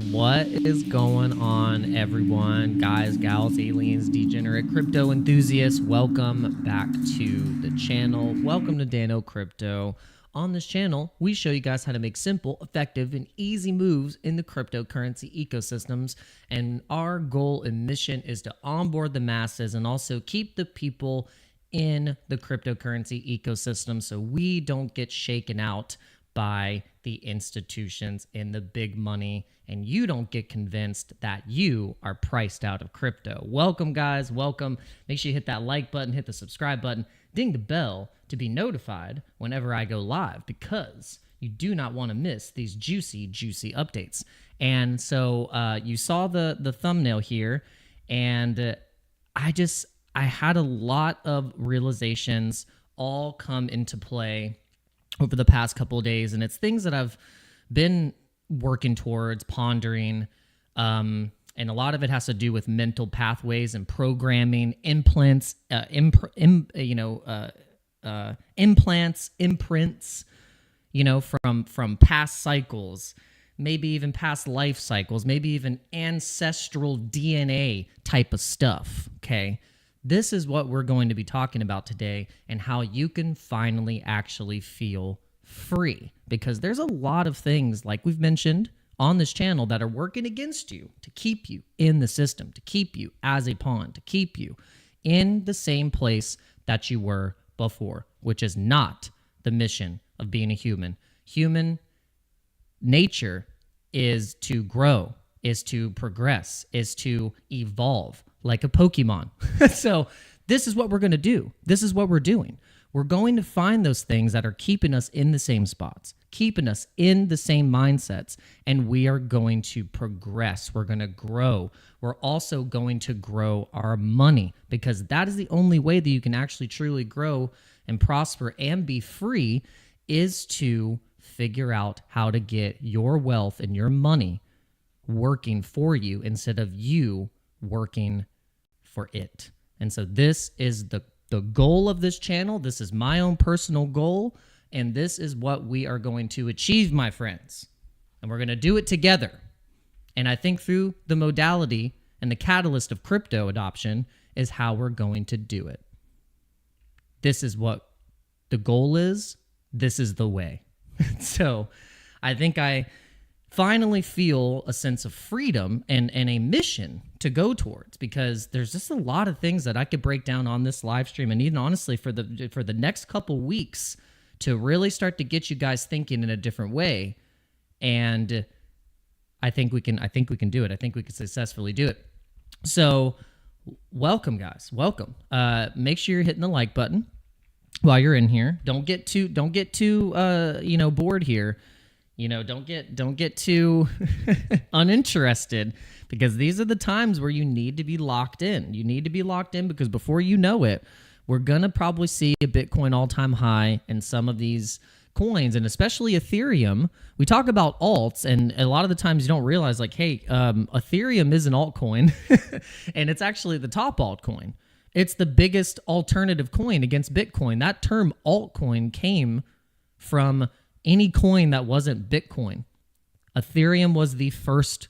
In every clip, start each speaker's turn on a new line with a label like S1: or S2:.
S1: What is going on, everyone? Guys, gals, aliens, degenerate crypto enthusiasts, welcome back to the channel. Welcome to Dano Crypto. On this channel, we show you guys how to make simple, effective, and easy moves in the cryptocurrency ecosystems. And our goal and mission is to onboard the masses and also keep the people in the cryptocurrency ecosystem so we don't get shaken out by the institutions and the big money, and you don't get convinced that you are priced out of crypto. Welcome, guys. Welcome. Make sure you hit that like button, hit the subscribe button, ding the bell to be notified whenever I go live, because you do not want to miss these juicy updates. And so you saw the thumbnail here, and I had a lot of realizations all come into play over the past couple of days, and it's things that I've been working towards, pondering, and a lot of it has to do with mental pathways and programming, imprints, from past cycles, maybe even past life cycles, maybe even ancestral DNA type of stuff. Okay. This is what we're going to be talking about today, and how you can finally actually feel free, because there's a lot of things, like we've mentioned on this channel, that are working against you to keep you in the system, to keep you as a pawn, to keep you in the same place that you were before, which is not the mission of being a human. Human nature is to grow, is to progress, is to evolve like a Pokemon. So this is what we're going to do. This is what we're doing. We're going to find those things that are keeping us in the same spots, keeping us in the same mindsets, and we are going to progress. We're going to grow. We're also going to grow our money, because that is the only way that you can actually truly grow and prosper and be free, is to figure out how to get your wealth and your money working for you instead of you working for it. And so this is the goal of this channel. This is my own personal goal, and this is what we are going to achieve, my friends. And we're going to do it together. And I think through the modality and the catalyst of crypto adoption is how we're going to do it. This is what the goal is. This is the way. So I think I finally feel a sense of freedom and a mission to go towards, because there's just a lot of things that I could break down on this live stream, and even honestly for the next couple weeks, to really start to get you guys thinking in a different way. And I think we can do it. I think we can successfully do it. So welcome, guys. Welcome. Make sure you're hitting the like button while you're in here. Don't get too bored here. Don't get too uninterested, because these are the times where you need to be locked in. You need to be locked in, because before you know it, we're going to probably see a Bitcoin all-time high in some of these coins, and especially Ethereum. We talk about alts, and a lot of the times you don't realize, like, hey, Ethereum is an altcoin, and it's actually the top altcoin. It's the biggest alternative coin against Bitcoin. That term altcoin came from any coin that wasn't Bitcoin. Ethereum was the first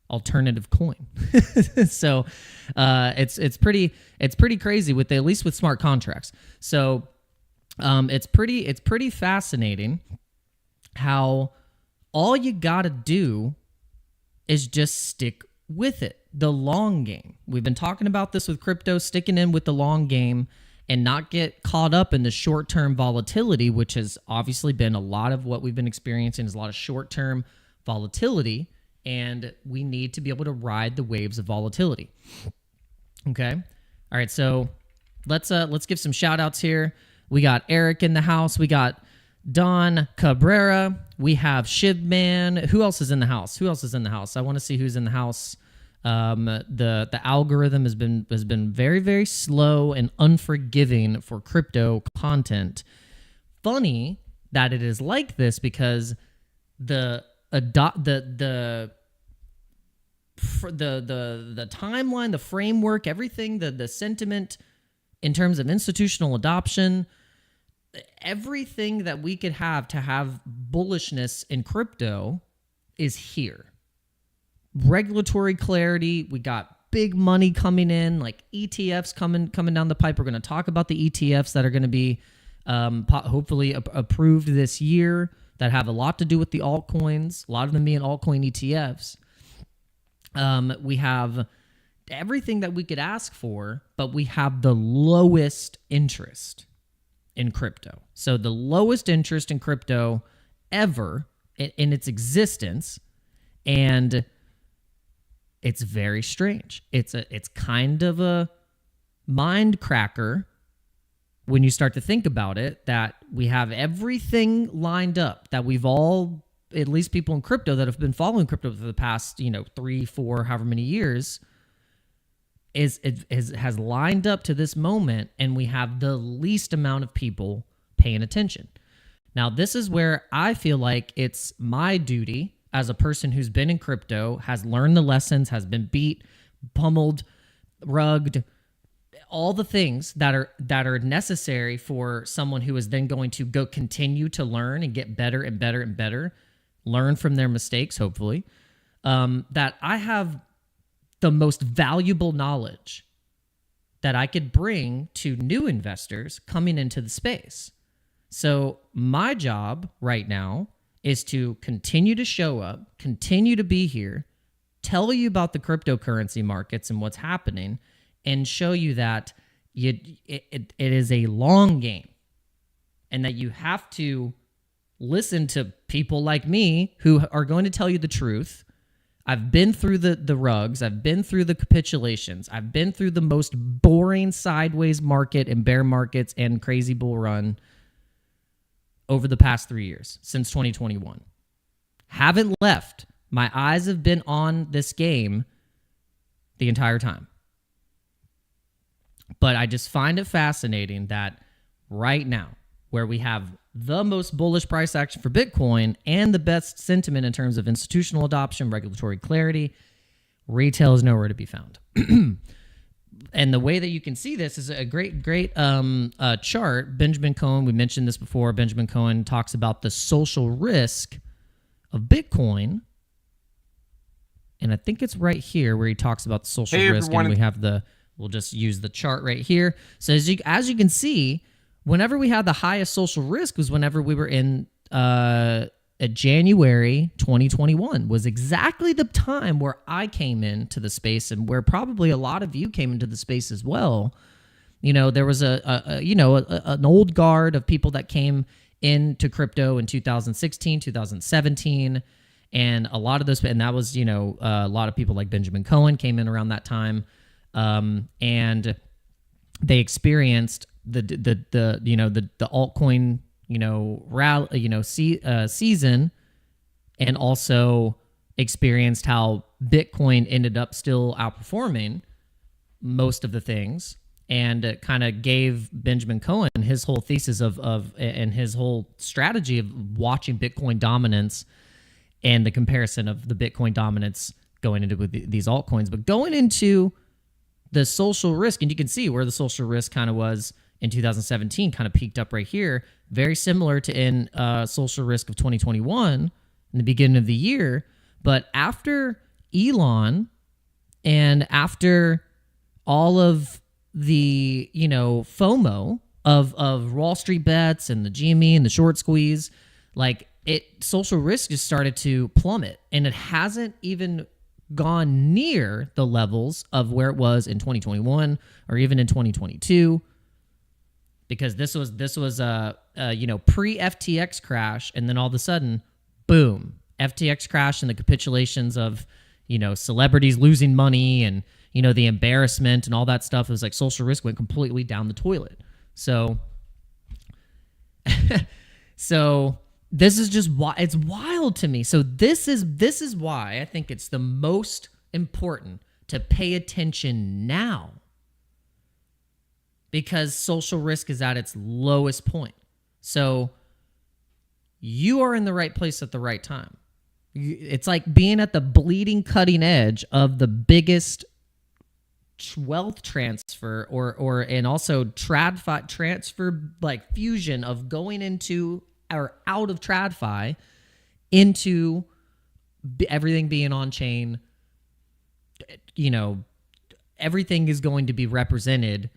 S1: alternative coin. So it's pretty crazy, with at least with smart contracts. So it's pretty fascinating how all you gotta do is just stick with it. The long game. We've been talking about this with crypto, sticking in with the long game and not get caught up in the short-term volatility, which has obviously been a lot of what we've been experiencing, is a lot of short-term volatility, and we need to be able to ride the waves of volatility. Okay? All right, so let's give some shout-outs here. We got Eric in the house. We got Don Cabrera. We have Shibman. Who else is in the house? I want to see who's in the house. The algorithm has been very, very slow and unforgiving for crypto content. Funny that it is like this, because the timeline, the framework, everything, the sentiment in terms of institutional adoption, everything that we could have to have bullishness in crypto is here. regulatory clarity. We got big money coming in, like ETFs coming down the pipe. We're going to talk about the ETFs that are going to be hopefully approved this year that have a lot to do with the altcoins, a lot of them being altcoin ETFs. We have everything that we could ask for, but we have the lowest interest in crypto. So the lowest interest in crypto ever in its existence, and it's very strange. It's kind of a mind cracker when you start to think about it, that we have everything lined up, that we've all, at least people in crypto that have been following crypto for the past, 3, 4, however many years, has lined up to this moment, and we have the least amount of people paying attention. Now, this is where I feel like it's my duty as a person who's been in crypto, has learned the lessons, has been beat, pummeled, rugged, all the things that are necessary for someone who is then going to go continue to learn and get better and better and better, learn from their mistakes, hopefully, that I have the most valuable knowledge that I could bring to new investors coming into the space. So my job right now is to continue to show up, continue to be here, tell you about the cryptocurrency markets and what's happening, and show you that it is a long game, and that you have to listen to people like me who are going to tell you the truth. I've been through the rugs. I've been through the capitulations. I've been through the most boring sideways market and bear markets and crazy bull run over the past 3 years, since 2021. Haven't left. My eyes have been on this game the entire time. But I just find it fascinating that right now, where we have the most bullish price action for Bitcoin and the best sentiment in terms of institutional adoption, regulatory clarity, retail is nowhere to be found. And the way that you can see this is a great chart. Benjamin Cohen, we mentioned this before. Benjamin Cohen talks about the social risk of Bitcoin. And I think it's right here where he talks about the social risk. Everyone. And we have we'll just use the chart right here. So as you can see, whenever we had the highest social risk was whenever we were in January 2021, was exactly the time where I came into the space, and where probably a lot of you came into the space as well. There was an old guard of people that came into crypto in 2016, 2017, and a lot of those, and that was, a lot of people like Benjamin Cohen came in around that time, and they experienced the altcoin rally, season, and also experienced how Bitcoin ended up still outperforming most of the things, and it kind of gave Benjamin Cohen his whole thesis and his whole strategy of watching Bitcoin dominance and the comparison of the Bitcoin dominance going into these altcoins, but going into the social risk, and you can see where the social risk kind of was in 2017, kind of peaked up right here, very similar to in social risk of 2021 in the beginning of the year. But after Elon and after all of the, FOMO of Wall Street bets and the GME and the short squeeze, social risk just started to plummet, and it hasn't even gone near the levels of where it was in 2021 or even in 2022. Because this was pre-FTX crash, and then all of a sudden, boom, FTX crash and the capitulations of, celebrities losing money and, the embarrassment and all that stuff. It was like social risk went completely down the toilet. So, this is just why it's wild to me. So this is why I think it's the most important to pay attention now. Because social risk is at its lowest point. So you are in the right place at the right time. It's like being at the bleeding cutting edge of the biggest wealth transfer and also TradFi transfer, like fusion of going into or out of TradFi into everything being on chain, everything is going to be represented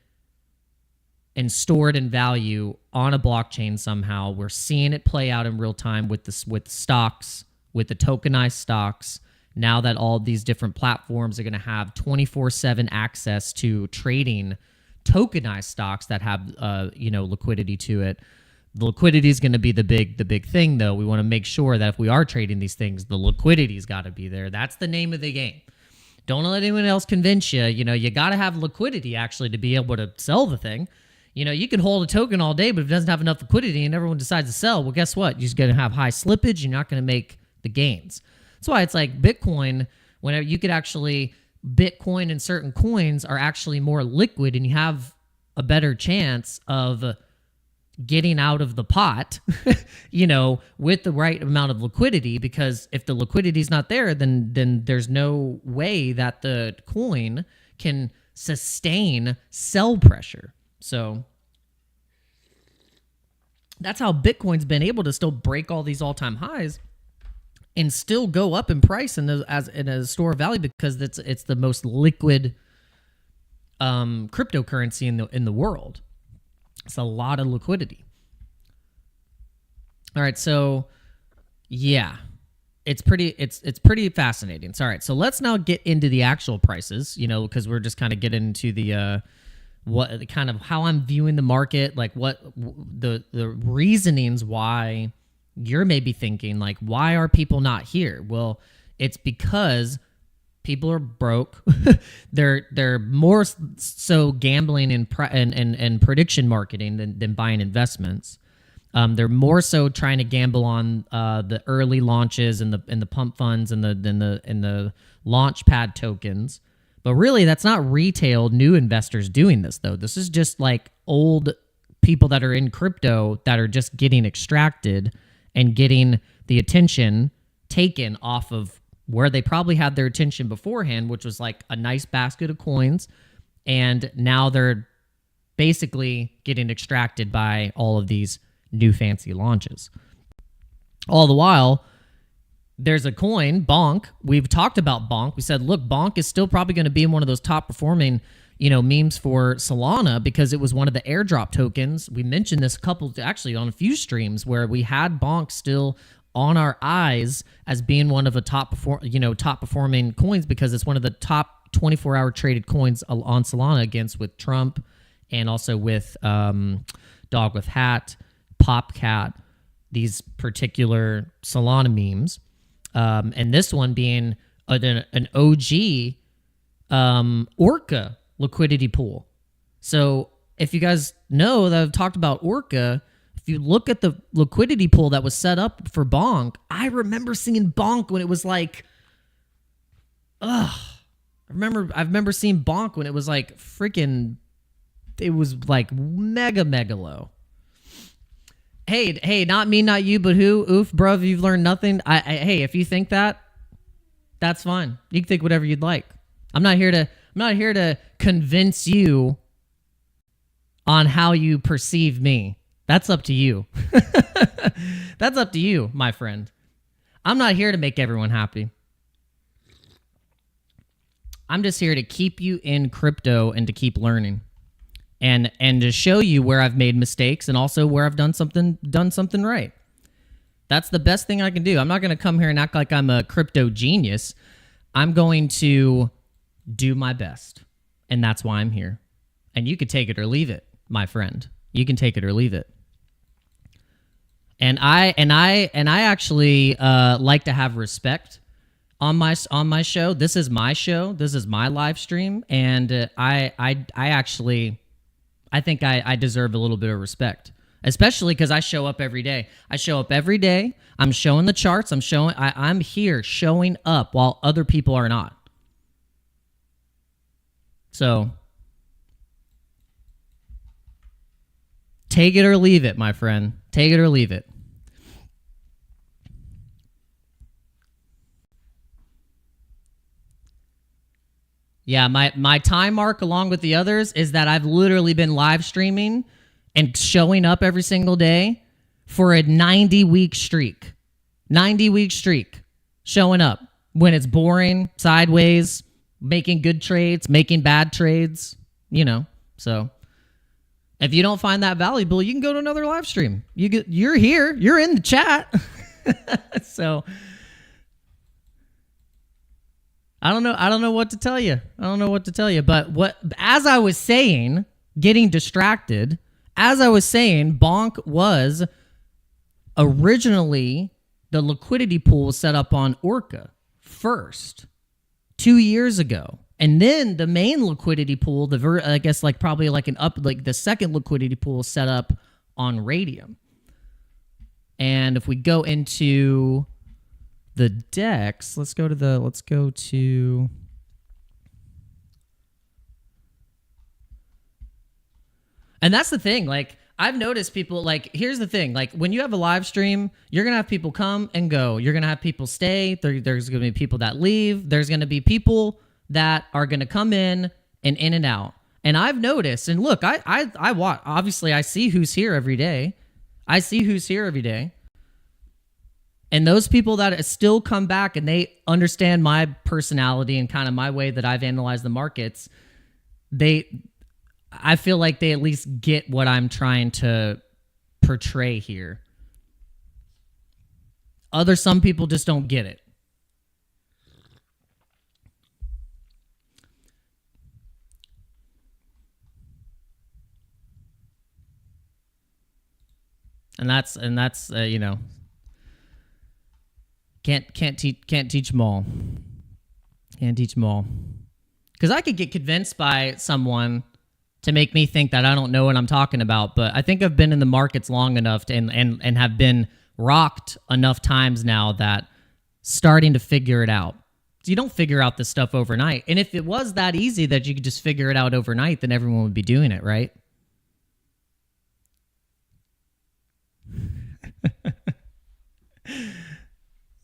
S1: and stored in value on a blockchain somehow. We're seeing it play out in real time with stocks, with the tokenized stocks. Now that all these different platforms are going to have 24/7 access to trading tokenized stocks that have liquidity to it. The liquidity is going to be the big thing, though. We want to make sure that if we are trading these things, the liquidity's got to be there. That's the name of the game. Don't let anyone else convince you. You got to have liquidity actually to be able to sell the thing. You can hold a token all day, but if it doesn't have enough liquidity and everyone decides to sell, well, guess what? You're just going to have high slippage. You're not going to make the gains. That's why it's like Bitcoin, whenever you could actually, Bitcoin and certain coins are actually more liquid and you have a better chance of getting out of the pot, with the right amount of liquidity, because if the liquidity is not there, then there's no way that the coin can sustain sell pressure. So that's how Bitcoin's been able to still break all these all-time highs and still go up in price as a store of value, because it's the most liquid cryptocurrency in the world. It's a lot of liquidity. All right, so yeah, it's pretty fascinating. So, all right, so let's now get into the actual prices, because we're just kind of getting into the what kind of how I'm viewing the market, like what the reasonings why you're maybe thinking, like, why are people not here? Well, it's because people are broke. they're more so gambling and prediction marketing than buying investments. They're more so trying to gamble on the early launches and the pump funds and the launch pad tokens. But really, that's not retail new investors doing this, though. This is just like old people that are in crypto that are just getting extracted and getting the attention taken off of where they probably had their attention beforehand, which was like a nice basket of coins. And now they're basically getting extracted by all of these new fancy launches. All the while, there's a coin, Bonk. We've talked about Bonk. We said, look, Bonk is still probably going to be one of those top performing, memes for Solana, because it was one of the airdrop tokens. We mentioned this actually on a few streams where we had Bonk still on our eyes as being one of the top performing coins, because it's one of the top 24-hour traded coins on Solana with Trump, and also with Dog with Hat, Popcat, these particular Solana memes. And this one being an OG Orca liquidity pool. So if you guys know that I've talked about Orca, if you look at the liquidity pool that was set up for Bonk, I remember seeing Bonk when it was like, I remember seeing Bonk when it was like freaking, it was like mega low. Hey, not me, not you, but who? Oof, bruv, you've learned nothing. Hey, if you think that, that's fine. You can think whatever you'd like. I'm not here to convince you on how you perceive me. That's up to you. That's up to you, my friend. I'm not here to make everyone happy. I'm just here to keep you in crypto and to keep learning. And to show you where I've made mistakes and also where I've done something right. That's the best thing I can do. I'm not going to come here and act like I'm a crypto genius. I'm going to do my best. And that's why I'm here. And you can take it or leave it, my friend. You can take it or leave it. And I actually like to have respect on my show. This is my show. This is my live stream, and I think I deserve a little bit of respect, especially because I show up every day. I'm showing the charts. I'm here showing up while other people are not. So take it or leave it, my friend. Take it or leave it. Yeah, my time mark along with the others is that I've literally been live streaming and showing up every single day for a 90-week streak. 90-week streak. Showing up when it's boring, sideways, making good trades, making bad trades, So if you don't find that valuable, you can go to another live stream. You're here, you're in the chat. So I don't know what to tell you. But as I was saying, getting distracted, as I was saying, Bonk was originally the liquidity pool set up on Orca first 2 years ago. And then the main liquidity pool, the second liquidity pool set up on Radium. And if we go into the DEX, let's go to and that's the thing, like I've noticed people, like here's the thing, like when you have a live stream, you're gonna have people come and go, you're gonna have people stay, there's gonna be people that leave, there's gonna be people that are gonna come in and out. And I've noticed, and look, I watch, obviously I see who's here every day. And those people that still come back and they understand my personality and kind of my way that I've analyzed the markets, I feel like they at least get what I'm trying to portray here. Some people just don't get it. And that's can't teach them all. Can't teach them all. Because I could get convinced by someone to make me think that I don't know what I'm talking about, but I think I've been in the markets long enough and have been rocked enough times now that starting to figure it out. So you don't figure out this stuff overnight. And if it was that easy that you could just figure it out overnight, then everyone would be doing it, right?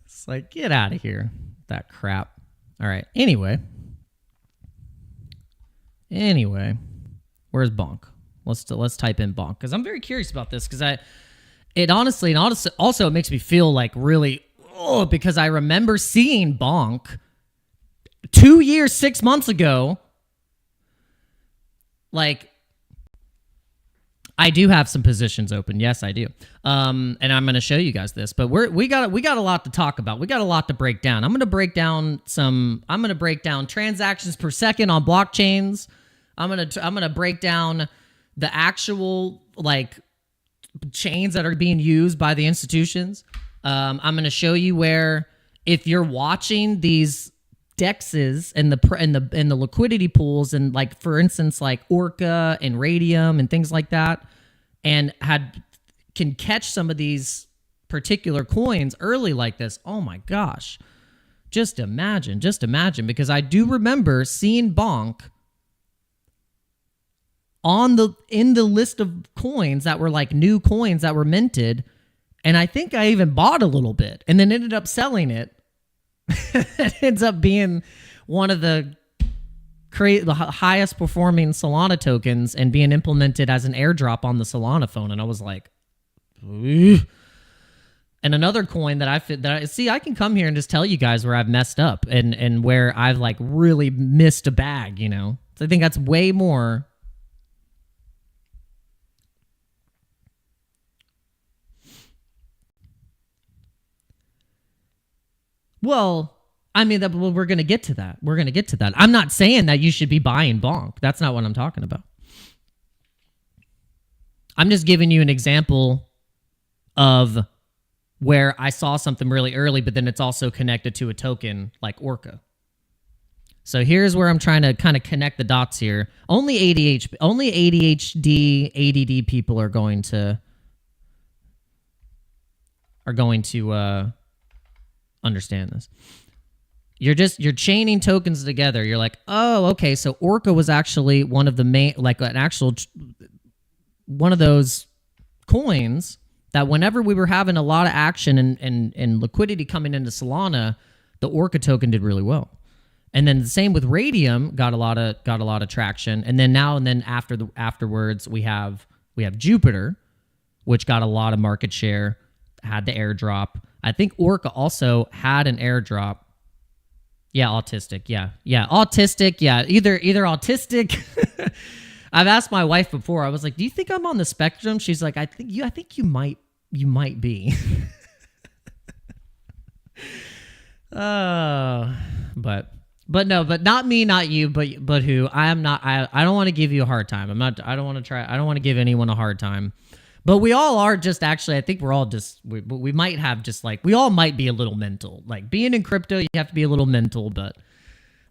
S1: It's like, get out of here, that crap. All right. Anyway, where's Bonk? Let's type in Bonk because I'm very curious about this because it honestly also it makes me feel like really because I remember seeing Bonk 2 years, 6 months ago. Like, I do have some positions open. Yes, I do. And I'm going to show you guys this, but we got a lot to talk about. We got a lot to break down. I'm going to break down transactions per second on blockchains. I'm going to break down the actual like chains that are being used by the institutions. I'm going to show you where if you're watching these dexes and the liquidity pools and like for instance like Orca and Radium and things like that, and can catch some of these particular coins early like this. Oh my gosh. Just imagine because I do remember seeing Bonk in the list of coins that were like new coins that were minted, and I think I even bought a little bit and then ended up selling it. It ends up being one of the highest performing Solana tokens and being implemented as an airdrop on the Solana phone. And I was like, ugh. And another coin that I can come here and just tell you guys where I've messed up and where I've like really missed a bag, So I think that's way more. Well, I mean, we're going to get to that. I'm not saying that you should be buying Bonk. That's not what I'm talking about. I'm just giving you an example of where I saw something really early, but then it's also connected to a token like Orca. So here's where I'm trying to kind of connect the dots here. Only ADHD, ADD people are going to understand this. You're chaining tokens together. You're like, oh, okay. So Orca was actually one of the main, like one of those coins that whenever we were having a lot of action and liquidity coming into Solana, the Orca token did really well. And then the same with Radium got a lot of traction. And then afterwards we have Jupiter, which got a lot of market share, had the airdrop. I think Orca also had an airdrop. Yeah, autistic. Yeah. Yeah, autistic. Yeah, either autistic. I've asked my wife before. I was like, "Do you think I'm on the spectrum?" She's like, "I think you might be." But not me, not you, but who? I am not. I don't want to give you a hard time. I'm not. I don't want to try. I don't want to give anyone a hard time. But we all are just actually. I think we're all just. We might have just like we all might be a little mental. Like being in crypto, you have to be a little mental. But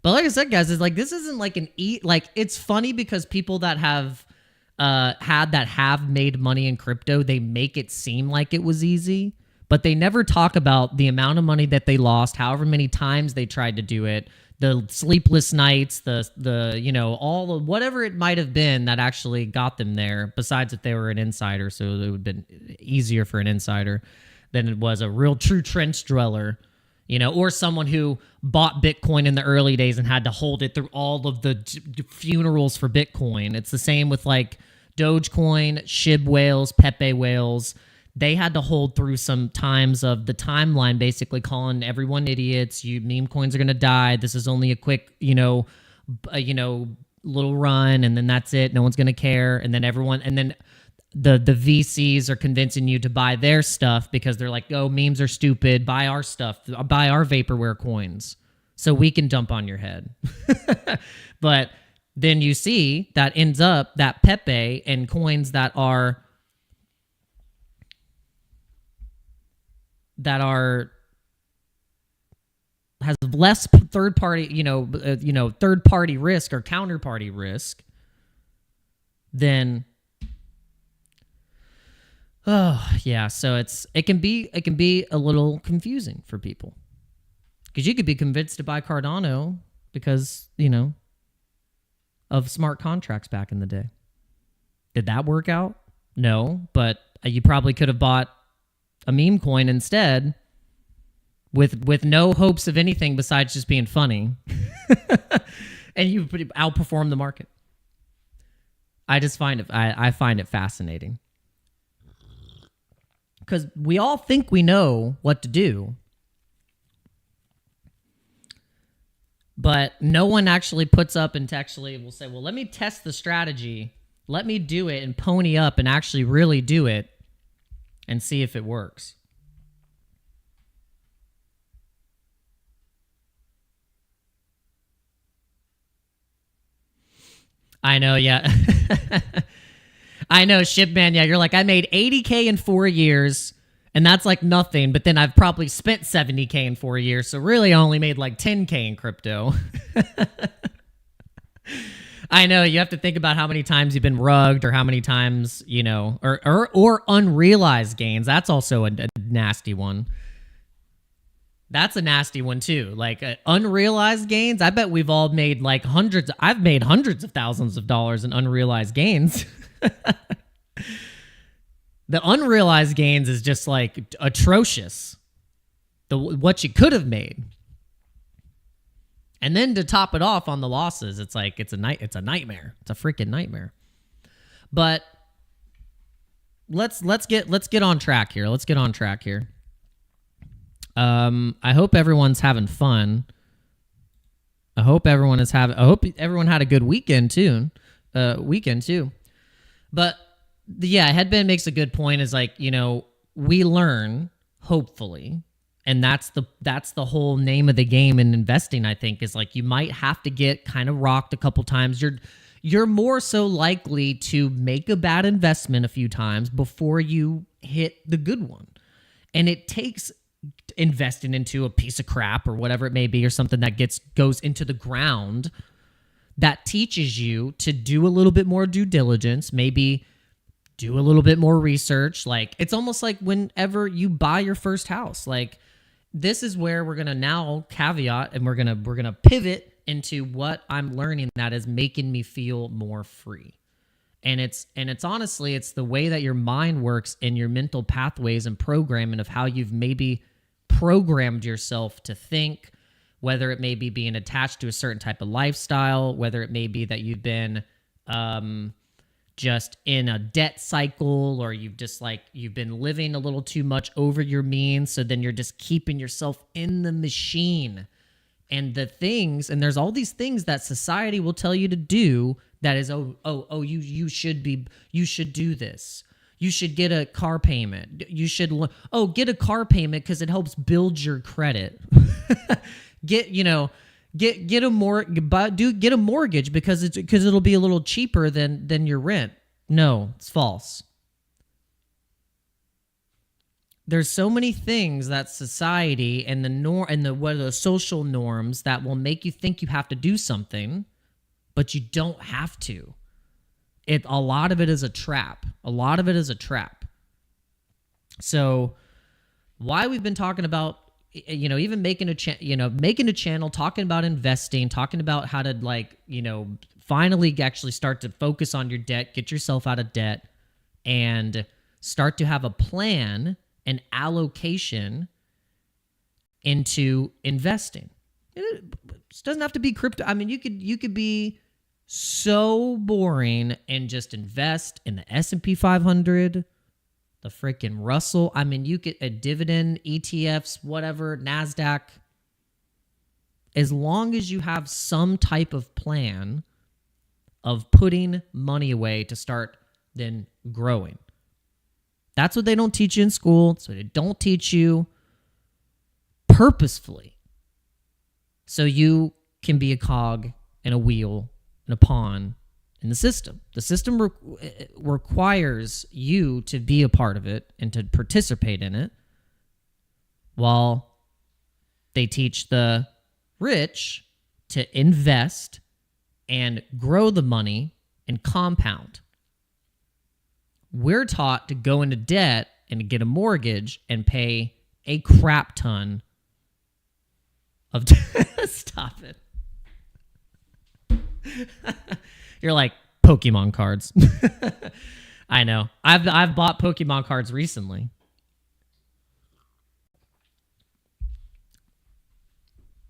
S1: like I said, guys, it's like this isn't like like it's funny because people that have have made money in crypto, they make it seem like it was easy. But they never talk about the amount of money that they lost, however many times they tried to do it, the sleepless nights, the all of whatever it might have been that actually got them there, besides if they were an insider. So it would have been easier for an insider than it was a real true trench dweller, or someone who bought Bitcoin in the early days and had to hold it through all of the funerals for Bitcoin. It's the same with like Dogecoin, SHIB whales, Pepe whales. They had to hold through some times of the timeline, basically calling everyone idiots. Meme coins are going to die. This is only a quick, little run, and then that's it. No one's going to care. And then the VCs are convincing you to buy their stuff because they're like, oh, memes are stupid. Buy our stuff. Buy our vaporware coins so we can dump on your head. But then you see that ends up that Pepe and coins that has less third party risk or counterparty risk than so it can be a little confusing for people because you could be convinced to buy Cardano because of smart contracts back in the day. Did that work out? No, but you probably could have bought a meme coin instead with no hopes of anything besides just being funny. And you outperform the market. I just find it fascinating. Because we all think we know what to do, but no one actually puts up and actually will say, well, let me test the strategy. Let me do it and pony up and actually really do it and see if it works. I know, yeah. I know, Shipman, yeah, you're like, I made 80K in 4 years, and that's like nothing, but then I've probably spent 70K in 4 years, so really I only made like 10K in crypto. I know, you have to think about how many times you've been rugged or how many times, or unrealized gains. That's also a nasty one. That's a nasty one too. Like unrealized gains. I bet we've all made like I've made hundreds of thousands of dollars in unrealized gains. The unrealized gains is just like atrocious. What you could have made. And then to top it off on the losses, it's like it's a nightmare. It's a freaking nightmare. But let's get on track here. Let's get on track here. I hope everyone's having fun. I hope everyone had a good weekend too. But Headband makes a good point. Is like, we learn, hopefully. And that's the whole name of the game in investing, I think, is like you might have to get kind of rocked a couple times. You're more so likely to make a bad investment a few times before you hit the good one. And it takes investing into a piece of crap or whatever it may be, or something that goes into the ground, that teaches you to do a little bit more due diligence, maybe do a little bit more research. Like it's almost like whenever you buy your first house, like this is where we're going to now caveat and we're going to pivot into what I'm learning that is making me feel more free. And it's honestly, it's the way that your mind works and your mental pathways and programming of how you've maybe programmed yourself to think, whether it may be being attached to a certain type of lifestyle, whether it may be that you've been just in a debt cycle, or you've been living a little too much over your means. So then you're just keeping yourself in the machine And there's all these things that society will tell you to do that is, you should do this. You should get a car payment. You should, get a car payment because it helps build your credit. Get a mortgage because it'll be a little cheaper than your rent. No, it's false. There's so many things that society and the social norms that will make you think you have to do something, but you don't have to. A lot of it is a trap. So why we've been talking about, even making a channel, talking about investing, talking about how to finally actually start to focus on your debt, get yourself out of debt, and start to have a plan and allocation into investing. It doesn't have to be crypto. I mean, you could be so boring and just invest in the S&P 500, the freaking Russell. I mean, you get a dividend, ETFs, whatever, NASDAQ. As long as you have some type of plan of putting money away to start then growing. That's what they don't teach you in school. So they don't teach you purposefully. So you can be a cog and a wheel and a pawn in the system. The system requires you to be a part of it and to participate in it, while they teach the rich to invest and grow the money and compound. We're taught to go into debt and to get a mortgage and pay a crap ton of stop it. You're like, Pokemon cards. I know. I've bought Pokemon cards recently.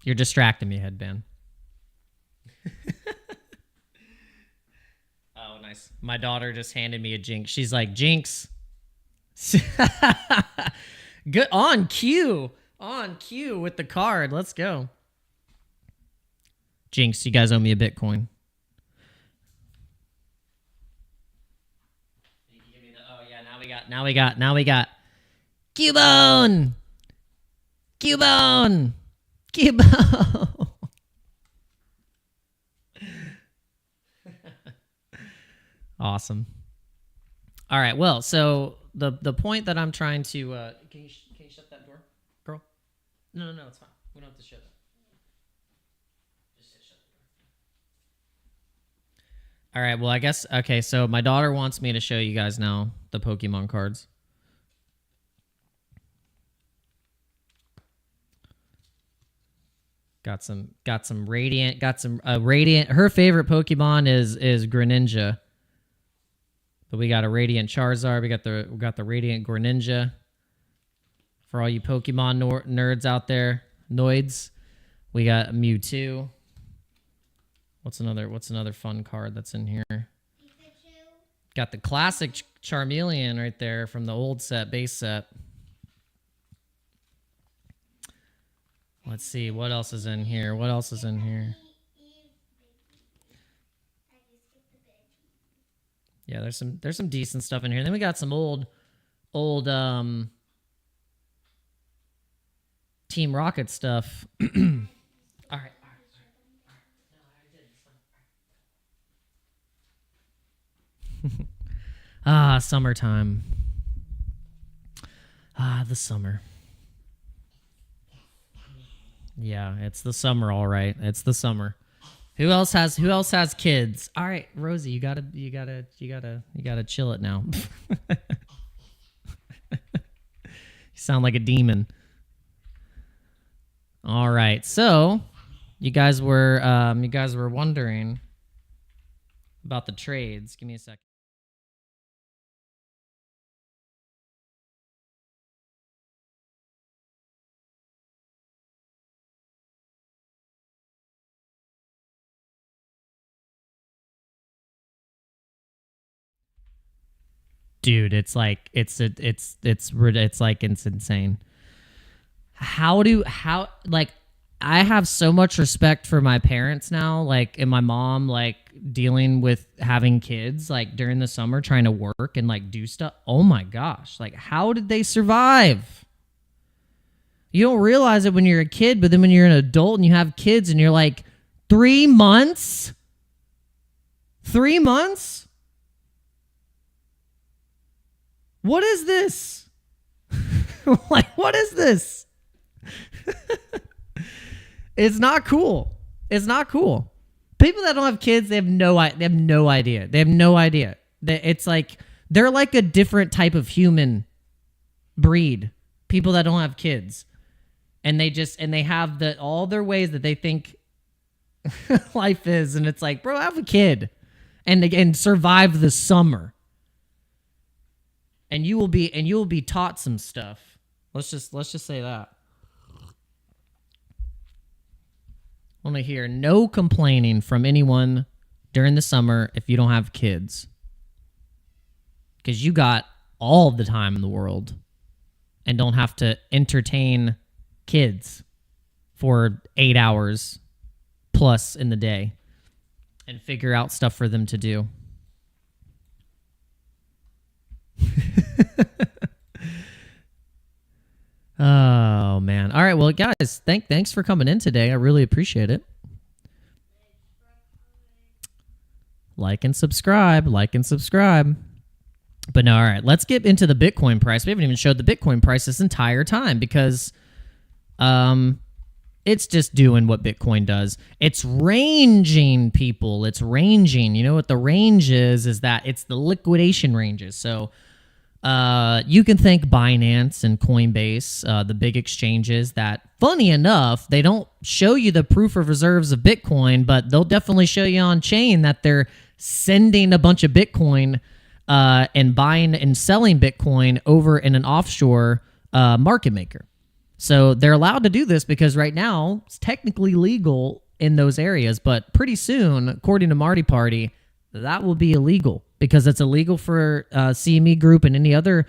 S1: You're distracting me, headband. Oh, nice. My daughter just handed me a Jinx. She's like, Jinx. Good. On cue with the card. Let's go. Jinx, you guys owe me a Bitcoin. Now we got Cubone. Awesome. All right. Well, so the point that I'm trying to can you shut that door, girl? No, it's fine. We don't have to shut it. Just shut the door. All right. Well, I guess okay. So my daughter wants me to show you guys now the Pokemon cards. Got some Radiant. Got some Radiant. Her favorite Pokemon is Greninja. But we got a Radiant Charizard. We got the Radiant Greninja. For all you Pokemon nerds out there, Noids. We got a Mewtwo. What's another fun card that's in here? Pikachu. Got the classic Charmeleon right there from the old set, base set. Let's see what else is in here. Yeah, there's some decent stuff in here. Then we got some old Team Rocket stuff. All right. Summertime. The summer. Yeah, it's the summer, all right. It's the summer. Who else has kids? All right, Rosie, you gotta chill it now. You sound like a demon. All right, so you guys were wondering about the trades. Give me a second. Dude, it's insane. I have so much respect for my parents now, like, and my mom, like, dealing with having kids, like, during the summer, trying to work and, like, do stuff. Oh my gosh. Like, how did they survive? You don't realize it when you're a kid, but then when you're an adult and you have kids and you're like, 3 months? 3 months? What is this? Like, what is this? It's not cool. It's not cool. People that don't have kids, they have no idea. They have no idea. It's like they're like a different type of human breed. People that don't have kids, and they have all their ways that they think life is, and it's like, bro, have a kid, and survive the summer, and you will be taught some stuff. Let's just say that. I want to hear no complaining from anyone during the summer if you don't have kids. Because you got all the time in the world and don't have to entertain kids for 8 hours plus in the day and figure out stuff for them to do. Oh, man. All right, well, guys, thanks for coming in today. I really appreciate it. Like and subscribe. But no, all right, let's get into the Bitcoin price. We haven't even showed the Bitcoin price this entire time because it's just doing what Bitcoin does. It's ranging, people. It's ranging. You know what the range is? Is that it's the liquidation ranges. So you can thank Binance and Coinbase, the big exchanges that, funny enough, they don't show you the proof of reserves of Bitcoin, but they'll definitely show you on chain that they're sending a bunch of Bitcoin and buying and selling Bitcoin over in an offshore market maker. So they're allowed to do this because right now it's technically legal in those areas, but pretty soon, according to Marty Party, that will be illegal because it's illegal for CME Group and any other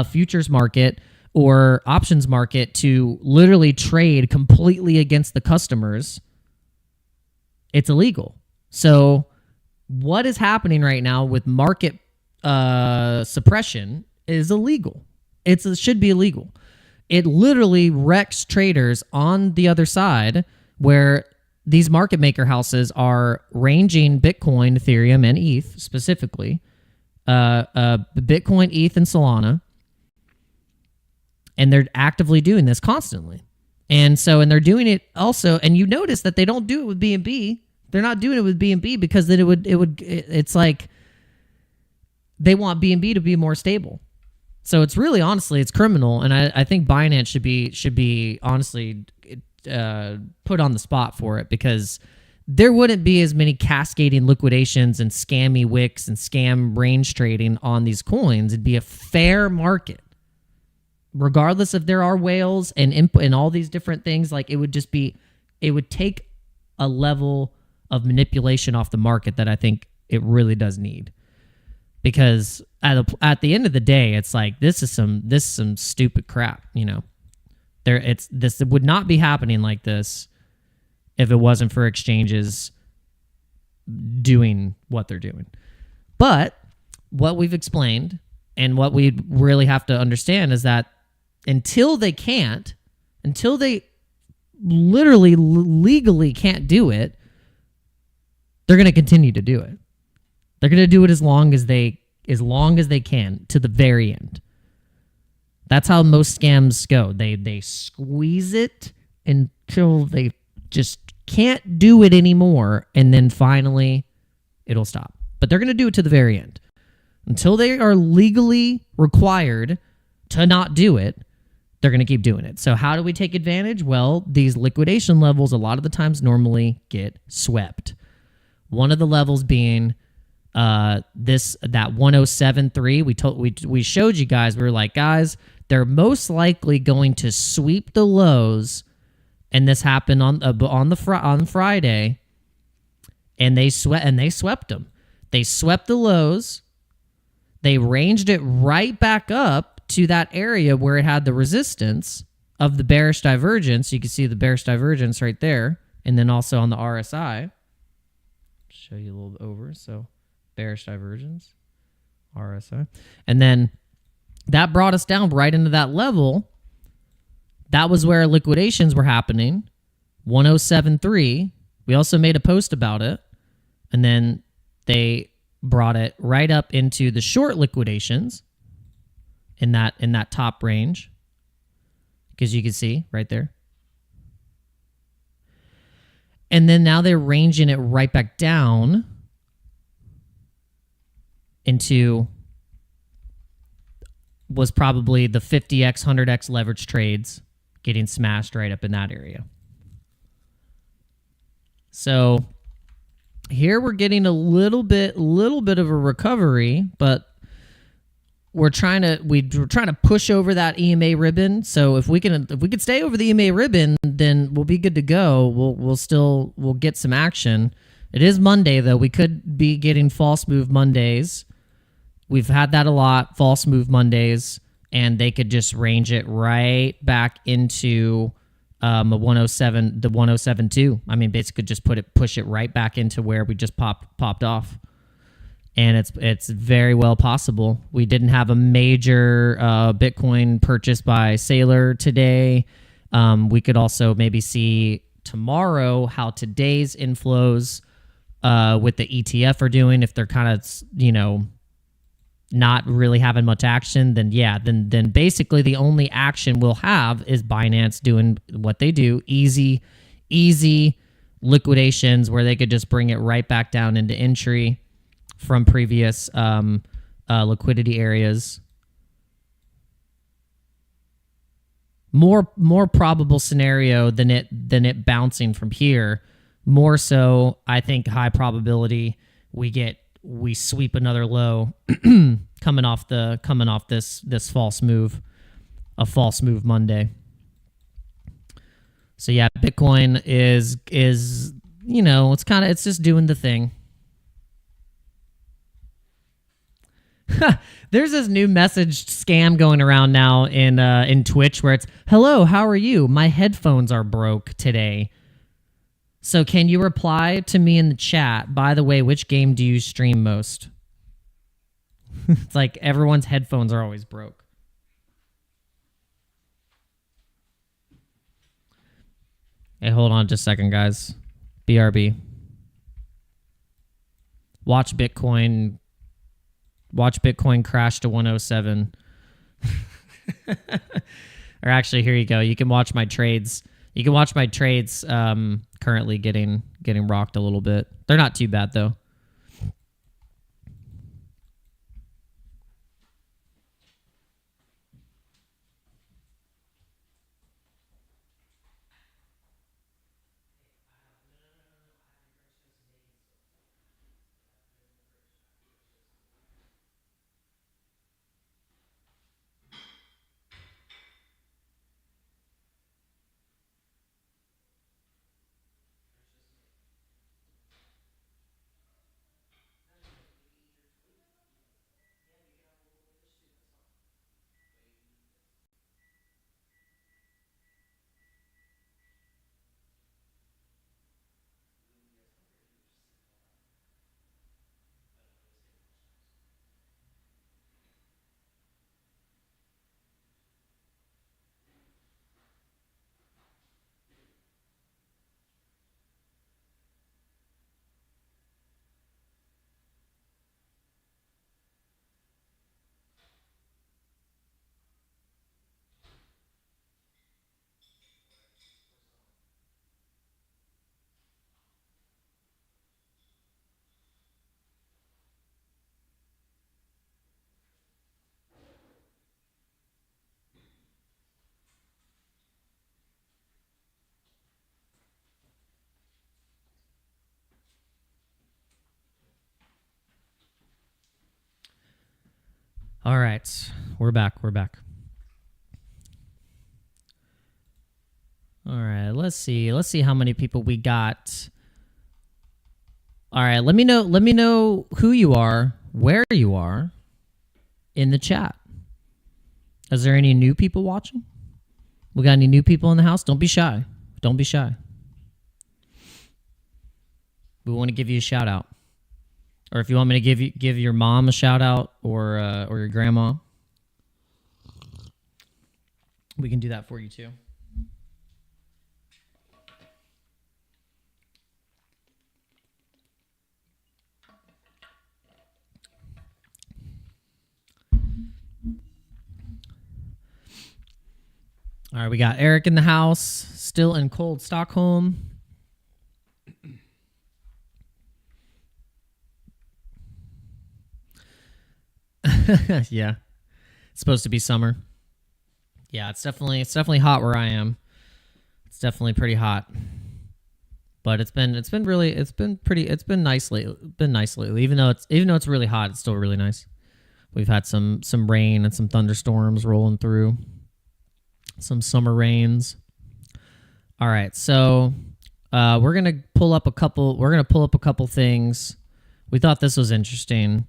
S1: futures market or options market to literally trade completely against the customers. It's illegal. So what is happening right now with market suppression is illegal. It should be illegal. It literally wrecks traders on the other side where these market maker houses are ranging Bitcoin, Ethereum, and ETH specifically. Bitcoin, ETH, and Solana. And they're actively doing this constantly. And they're doing it also, and you notice that they don't do it with BNB. They're not doing it with BNB because then it's like they want BNB to be more stable. So it's really, honestly, it's criminal, and I think Binance should be honestly put on the spot for it because there wouldn't be as many cascading liquidations and scammy wicks and scam range trading on these coins. It'd be a fair market, regardless if there are whales and all these different things. Like it would take a level of manipulation off the market that I think it really does need. Because at the end of the day, it's like this is some stupid crap, you know. This would not be happening like this if it wasn't for exchanges doing what they're doing. But what we've explained and what we really have to understand is that until they literally legally can't do it, they're going to continue to do it. They're going to do it as long as they can to the very end. That's how most scams go. They squeeze it until they just can't do it anymore, and then finally it'll stop. But they're going to do it to the very end. Until they are legally required to not do it, they're going to keep doing it. So how do we take advantage? Well, these liquidation levels a lot of the times normally get swept. One of the levels being that 107.3. We showed you guys. We were like, guys, they're most likely going to sweep the lows, and this happened on Friday, and they swept them. They swept the lows. They ranged it right back up to that area where it had the resistance, of the bearish divergence. You can see the bearish divergence right there. And then also on the RSI. Show you a little bit over. So bearish divergence, RSI. And then that brought us down right into that level. That was where liquidations were happening. 107.3. We also made a post about it. And then they brought it right up into the short liquidations in that top range. Because you can see right there. And then now they're ranging it right back down into was probably the 50x, 100x leverage trades getting smashed right up in that area. So here we're getting a little bit of a recovery, but we're trying to push over that EMA ribbon. So if we can stay over the EMA ribbon, then we'll be good to go. We'll get some action. It is Monday though. We could be getting false move Mondays. We've had that a lot, false move Mondays, and they could just range it right back into a 107, the 107.2. I mean, basically just push it right back into where we just popped off. And it's very well possible. We didn't have a major Bitcoin purchase by Sailor today. We could also maybe see tomorrow how today's inflows with the ETF are doing. If they're kind of, not really having much action, then yeah, then basically the only action we'll have is Binance doing what they do, easy liquidations where they could just bring it right back down into entry from previous liquidity areas. More probable scenario than it bouncing from here. More so, I think high probability we sweep another low coming off this false move, a false move Monday. So yeah, Bitcoin is it's just doing the thing. There's this new message scam going around now in Twitch where it's, "Hello, how are you? My headphones are broke today. So can you reply to me in the chat? By the way, which game do you stream most?" It's like everyone's headphones are always broke. Hey, hold on just a second, guys. BRB. Watch Bitcoin crash to 107. Or actually, here you go. You can watch my trades. You can watch my trades currently getting rocked a little bit. They're not too bad, though. All right, we're back. All right, let's see how many people we got. All right, let me know who you are, where you are in the chat. Is there any new people watching? We got any new people in the house? Don't be shy. Don't be shy. We want to give you a shout out. Or if you want me to give your mom a shout out or your grandma, we can do that for you too. All right, we got Eric in the house, still in cold Stockholm. Yeah, it's supposed to be summer. Yeah, it's definitely hot where I am. It's definitely pretty hot, but it's been nice lately. Even though it's really hot, it's still really nice. We've had some rain and some thunderstorms rolling through. Some summer rains. All right, so we're gonna pull up a couple things. We thought this was interesting.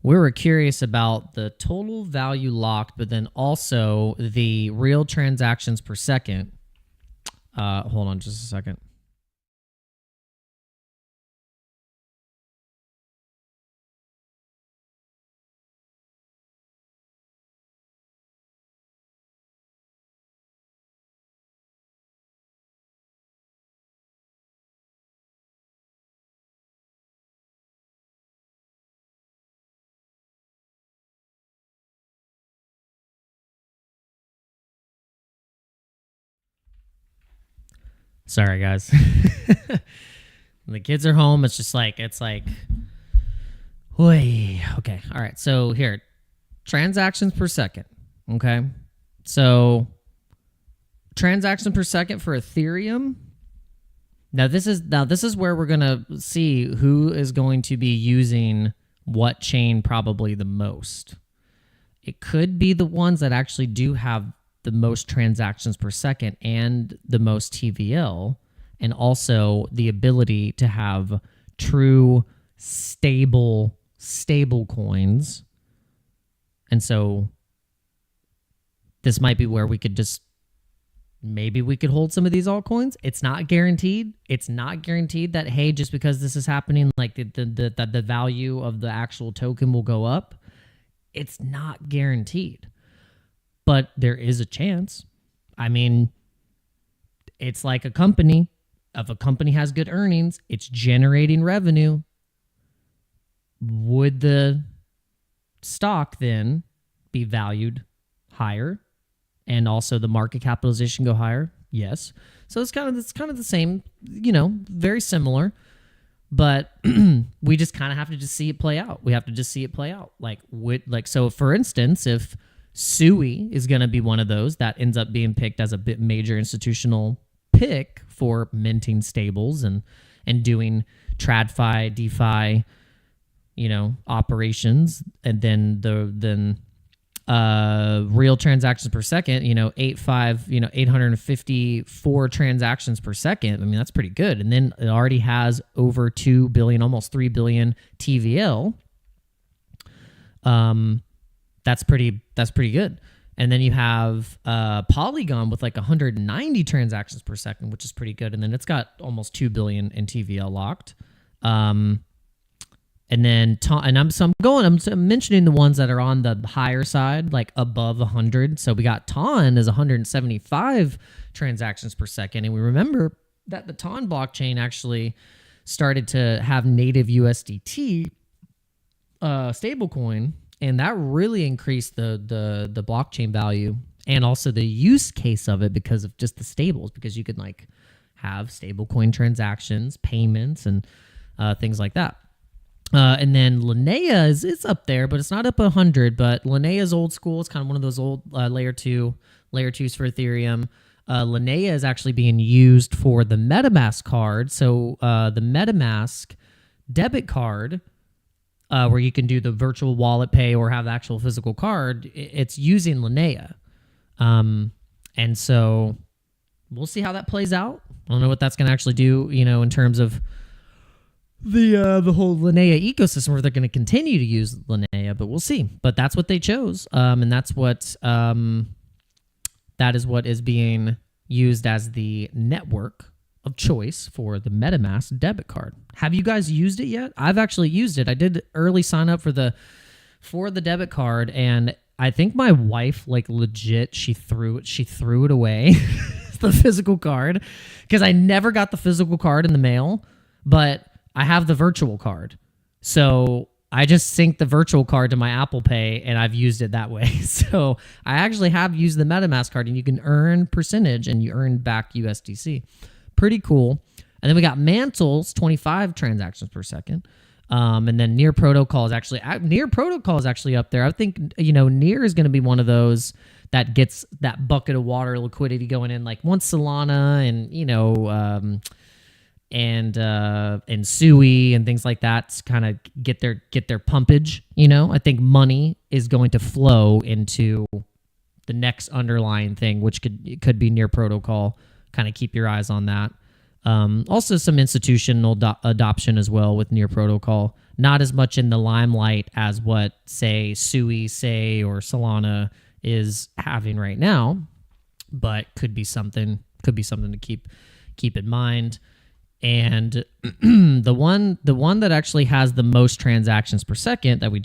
S1: We were curious about the total value locked, but then also the real transactions per second. Hold on just a second. Sorry, guys. The kids are home. It's like, oy. Okay. All right. So here, transactions per second. Okay. So transaction per second for Ethereum. Now this is where we're going to see who is going to be using what chain probably the most. It could be the ones that actually do have the most transactions per second and the most TVL, and also the ability to have true stable coins. And so this might be where we could maybe we could hold some of these altcoins. It's not guaranteed. It's not guaranteed that, hey, just because this is happening, like the value of the actual token will go up. It's not guaranteed. But there is a chance. I mean, it's like a company. If a company has good earnings, it's generating revenue. Would the stock then be valued higher, and also the market capitalization go higher? Yes. So it's kind of the same, very similar. But we just kind of have to just see it play out. We have to just see it play out. So for instance, if SUI is going to be one of those that ends up being picked as a bit major institutional pick for minting stables and doing TradFi, DeFi, operations, and then real transactions per second, 854 transactions per second. I mean, that's pretty good. And then it already has over 2 billion, almost 3 billion TVL. That's pretty good. And then you have Polygon with like 190 transactions per second, which is pretty good. And then it's got almost 2 billion in TVL locked. And then I'm mentioning the ones that are on the higher side, like above 100. So we got TON is 175 transactions per second, and we remember that the TON blockchain actually started to have native USDT stablecoin. And that really increased the blockchain value and also the use case of it because of just the stables, because you could like have stablecoin transactions, payments, and things like that. And then Linnea is up there, but it's not up 100. But Linnea is old school. It's kind of one of those old layer twos for Ethereum. Linnea is actually being used for the MetaMask card. So the MetaMask debit card, where you can do the virtual wallet pay or have the actual physical card, it's using Linnea. And so we'll see how that plays out. I don't know what that's going to actually do, in terms of the whole Linnea ecosystem, where they're going to continue to use Linnea, but we'll see. But that's what they chose. And that's what that is what is being used as the network of choice for the MetaMask debit card. Have you guys used it yet? I've actually used it. I did early sign up for the debit card, and I think my wife, like, legit, she threw it away, the physical card, because I never got the physical card in the mail, but I have the virtual card. So I just synced the virtual card to my Apple Pay, and I've used it that way. So I actually have used the MetaMask card, and you can earn percentage, and you earn back USDC. Pretty cool. And then we got Mantle's 25 transactions per second. And then Near Protocol is actually up there. I think, Near is going to be one of those that gets that bucket of water liquidity going in, like once Solana and Sui and things like that kind of get their pumpage. I think money is going to flow into the next underlying thing, which could be Near Protocol. Kind of keep your eyes on that. Also some institutional adoption as well with Near Protocol. Not as much in the limelight as what, say, Sui, or Solana is having right now, but could be something to keep in mind. And the one that actually has the most transactions per second that we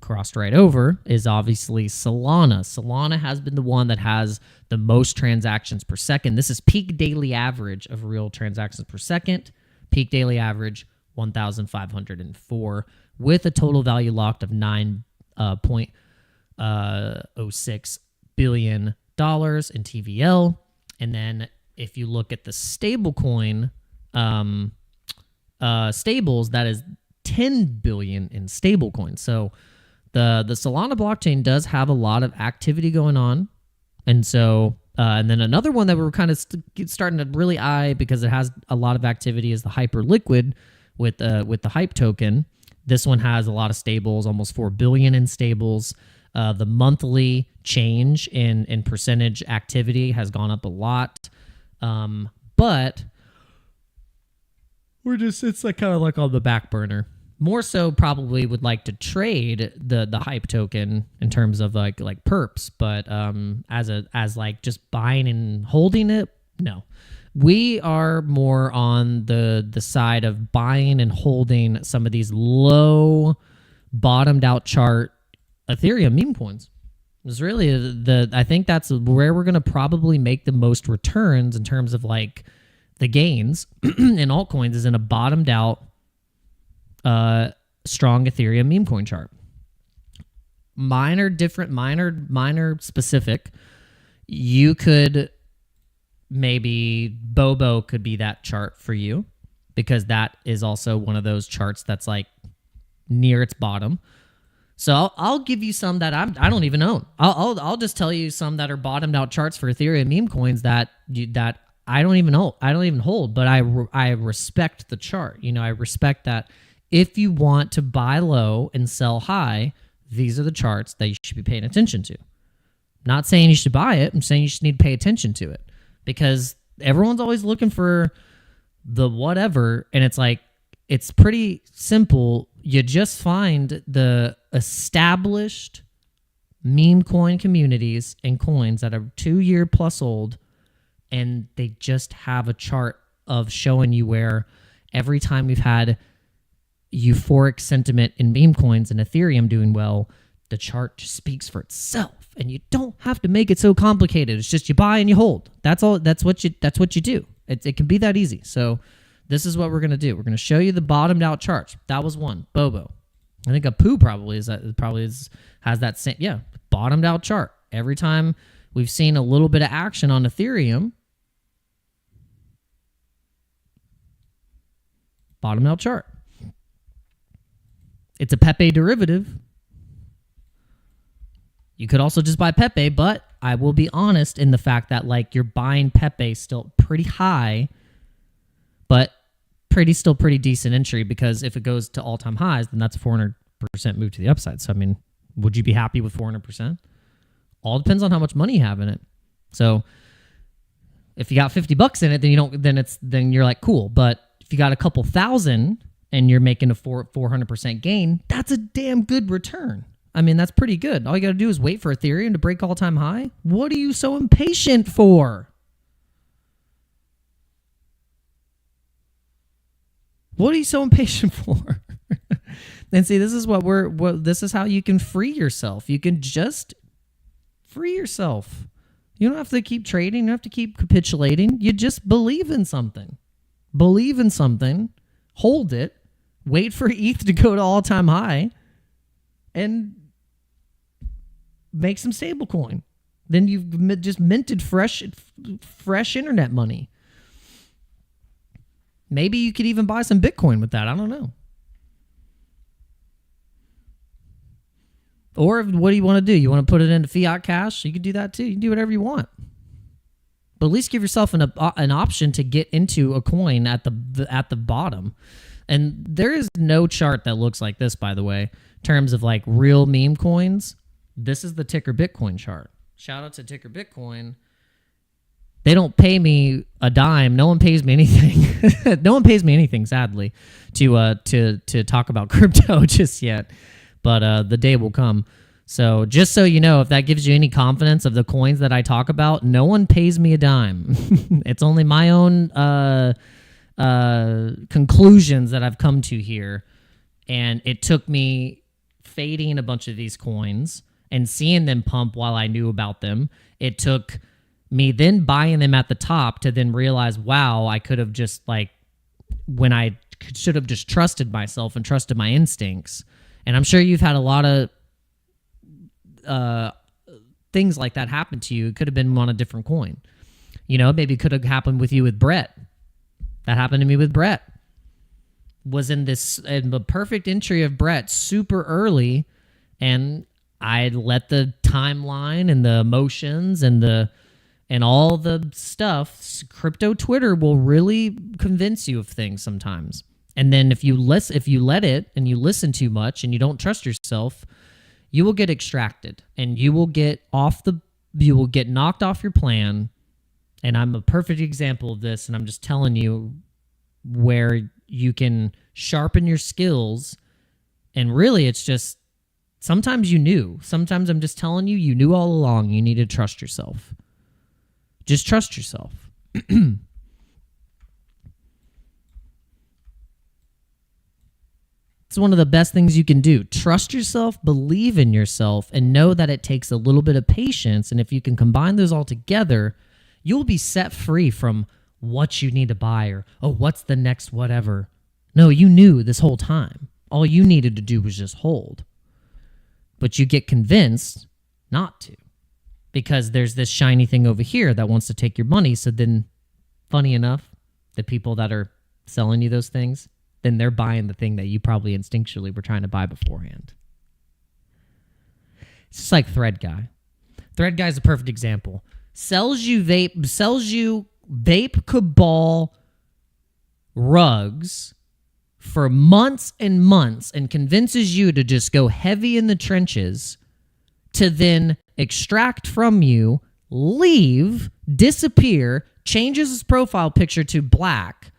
S1: crossed right over is obviously Solana. Solana has been the one that has the most transactions per second. This is peak daily average of real transactions per second. Peak daily average 1,504 with a total value locked of $9.06 billion in TVL. And then if you look at the stablecoin stables, that is 10 billion in stablecoin. So the Solana blockchain does have a lot of activity going on. And so, and then another one that we're kind of starting to really eye because it has a lot of activity is the Hyperliquid with the Hype token. This one has a lot of stables, almost 4 billion in stables. The monthly change in percentage activity has gone up a lot. But it's like kind of like on the back burner. More so probably would like to trade the Hype token in terms of like perps, but as like just buying and holding it, no. We are more on the side of buying and holding some of these low bottomed out chart Ethereum meme coins. It's really I think that's where we're going to probably make the most returns in terms of like the gains in altcoins is in a bottomed out strong Ethereum meme coin chart. Minor specific. You could maybe Bobo could be that chart for you because that is also one of those charts that's like near its bottom. So I'll give you some that I don't even own. I'll just tell you some that are bottomed out charts for Ethereum meme coins that I don't even hold. But I respect the chart. I respect that. If you want to buy low and sell high, these are the charts that you should be paying attention to. Not saying you should buy it. I'm saying you should need to pay attention to it because everyone's always looking for the whatever, and it's like it's pretty simple. You just find the established meme coin communities and coins that are 2 year plus old, and they just have a chart of showing you where every time we've had euphoric sentiment in meme coins and Ethereum doing well, the chart just speaks for itself, and you don't have to make it so complicated. It's just you buy and you hold. That's all. That's what you do. It can be that easy. So this is what we're gonna do. We're gonna show you the bottomed out charts. That was one. Bobo. I think Apu has that same bottomed out chart. Every time we've seen a little bit of action on Ethereum, bottomed out chart. It's a Pepe derivative. You could also just buy Pepe, but I will be honest in the fact that like you're buying Pepe still pretty high, but still pretty decent entry because if it goes to all-time highs, then that's a 400% move to the upside. So I mean, would you be happy with 400%? All depends on how much money you have in it. So if you got $50 in it, then you're like cool. But if you got a couple thousand and you're making a 400% gain, that's a damn good return. I mean, that's pretty good. All you got to do is wait for Ethereum to break all-time high. What are you so impatient for? What are you so impatient for? And see, this is this is how you can free yourself. You can just free yourself. You don't have to keep trading. You don't have to keep capitulating. You just believe in something. Believe in something. Hold it. Wait for ETH to go to all-time high. And make some stablecoin. Then you've just minted fresh internet money. Maybe you could even buy some Bitcoin with that. I don't know. Or what do you want to do? You want to put it into fiat cash? You can do that too. You can do whatever you want. But at least give yourself an option to get into a coin at the bottom. And there is no chart that looks like this, by the way, in terms of like real meme coins. This is the ticker Bitcoin chart. Shout out to ticker Bitcoin. They don't pay me a dime. No one pays me anything. No one pays me anything, sadly, to talk about crypto just yet. But the day will come. So just so you know, if that gives you any confidence of the coins that I talk about, no one pays me a dime. It's only my own conclusions that I've come to here. And it took me fading a bunch of these coins and seeing them pump while I knew about them. It took me then buying them at the top to then realize, wow, I could have just when I should have just trusted myself and trusted my instincts. And I'm sure you've had a lot of things like that happen to you. It could have been on a different coin. You know, maybe it could have happened with you with Brett. That happened to me with Brett. Was in the perfect entry of Brett super early, and I let the timeline and the emotions and all the stuff. Crypto Twitter will really convince you of things sometimes. And then if you let it and you listen too much and you don't trust yourself, you will get extracted and you will get knocked off your plan. And I'm a perfect example of this. And I'm just telling you where you can sharpen your skills. And really, it's just sometimes you knew. Sometimes I'm just telling you knew all along. You need to trust yourself. Just trust yourself. It's one of the best things you can do. Trust yourself, believe in yourself, and know that it takes a little bit of patience. And if you can combine those all together, you'll be set free from what you need to buy or, oh, what's the next whatever. No, you knew this whole time. All you needed to do was just hold. But you get convinced not to because there's this shiny thing over here that wants to take your money. So then, funny enough, the people that are selling you those things, then they're buying the thing that you probably instinctually were trying to buy beforehand. It's just like Thread Guy. Thread Guy is a perfect example. Sells you vape cabal rugs for months and months and convinces you to just go heavy in the trenches to then extract from you, leave, disappear, changes his profile picture to black,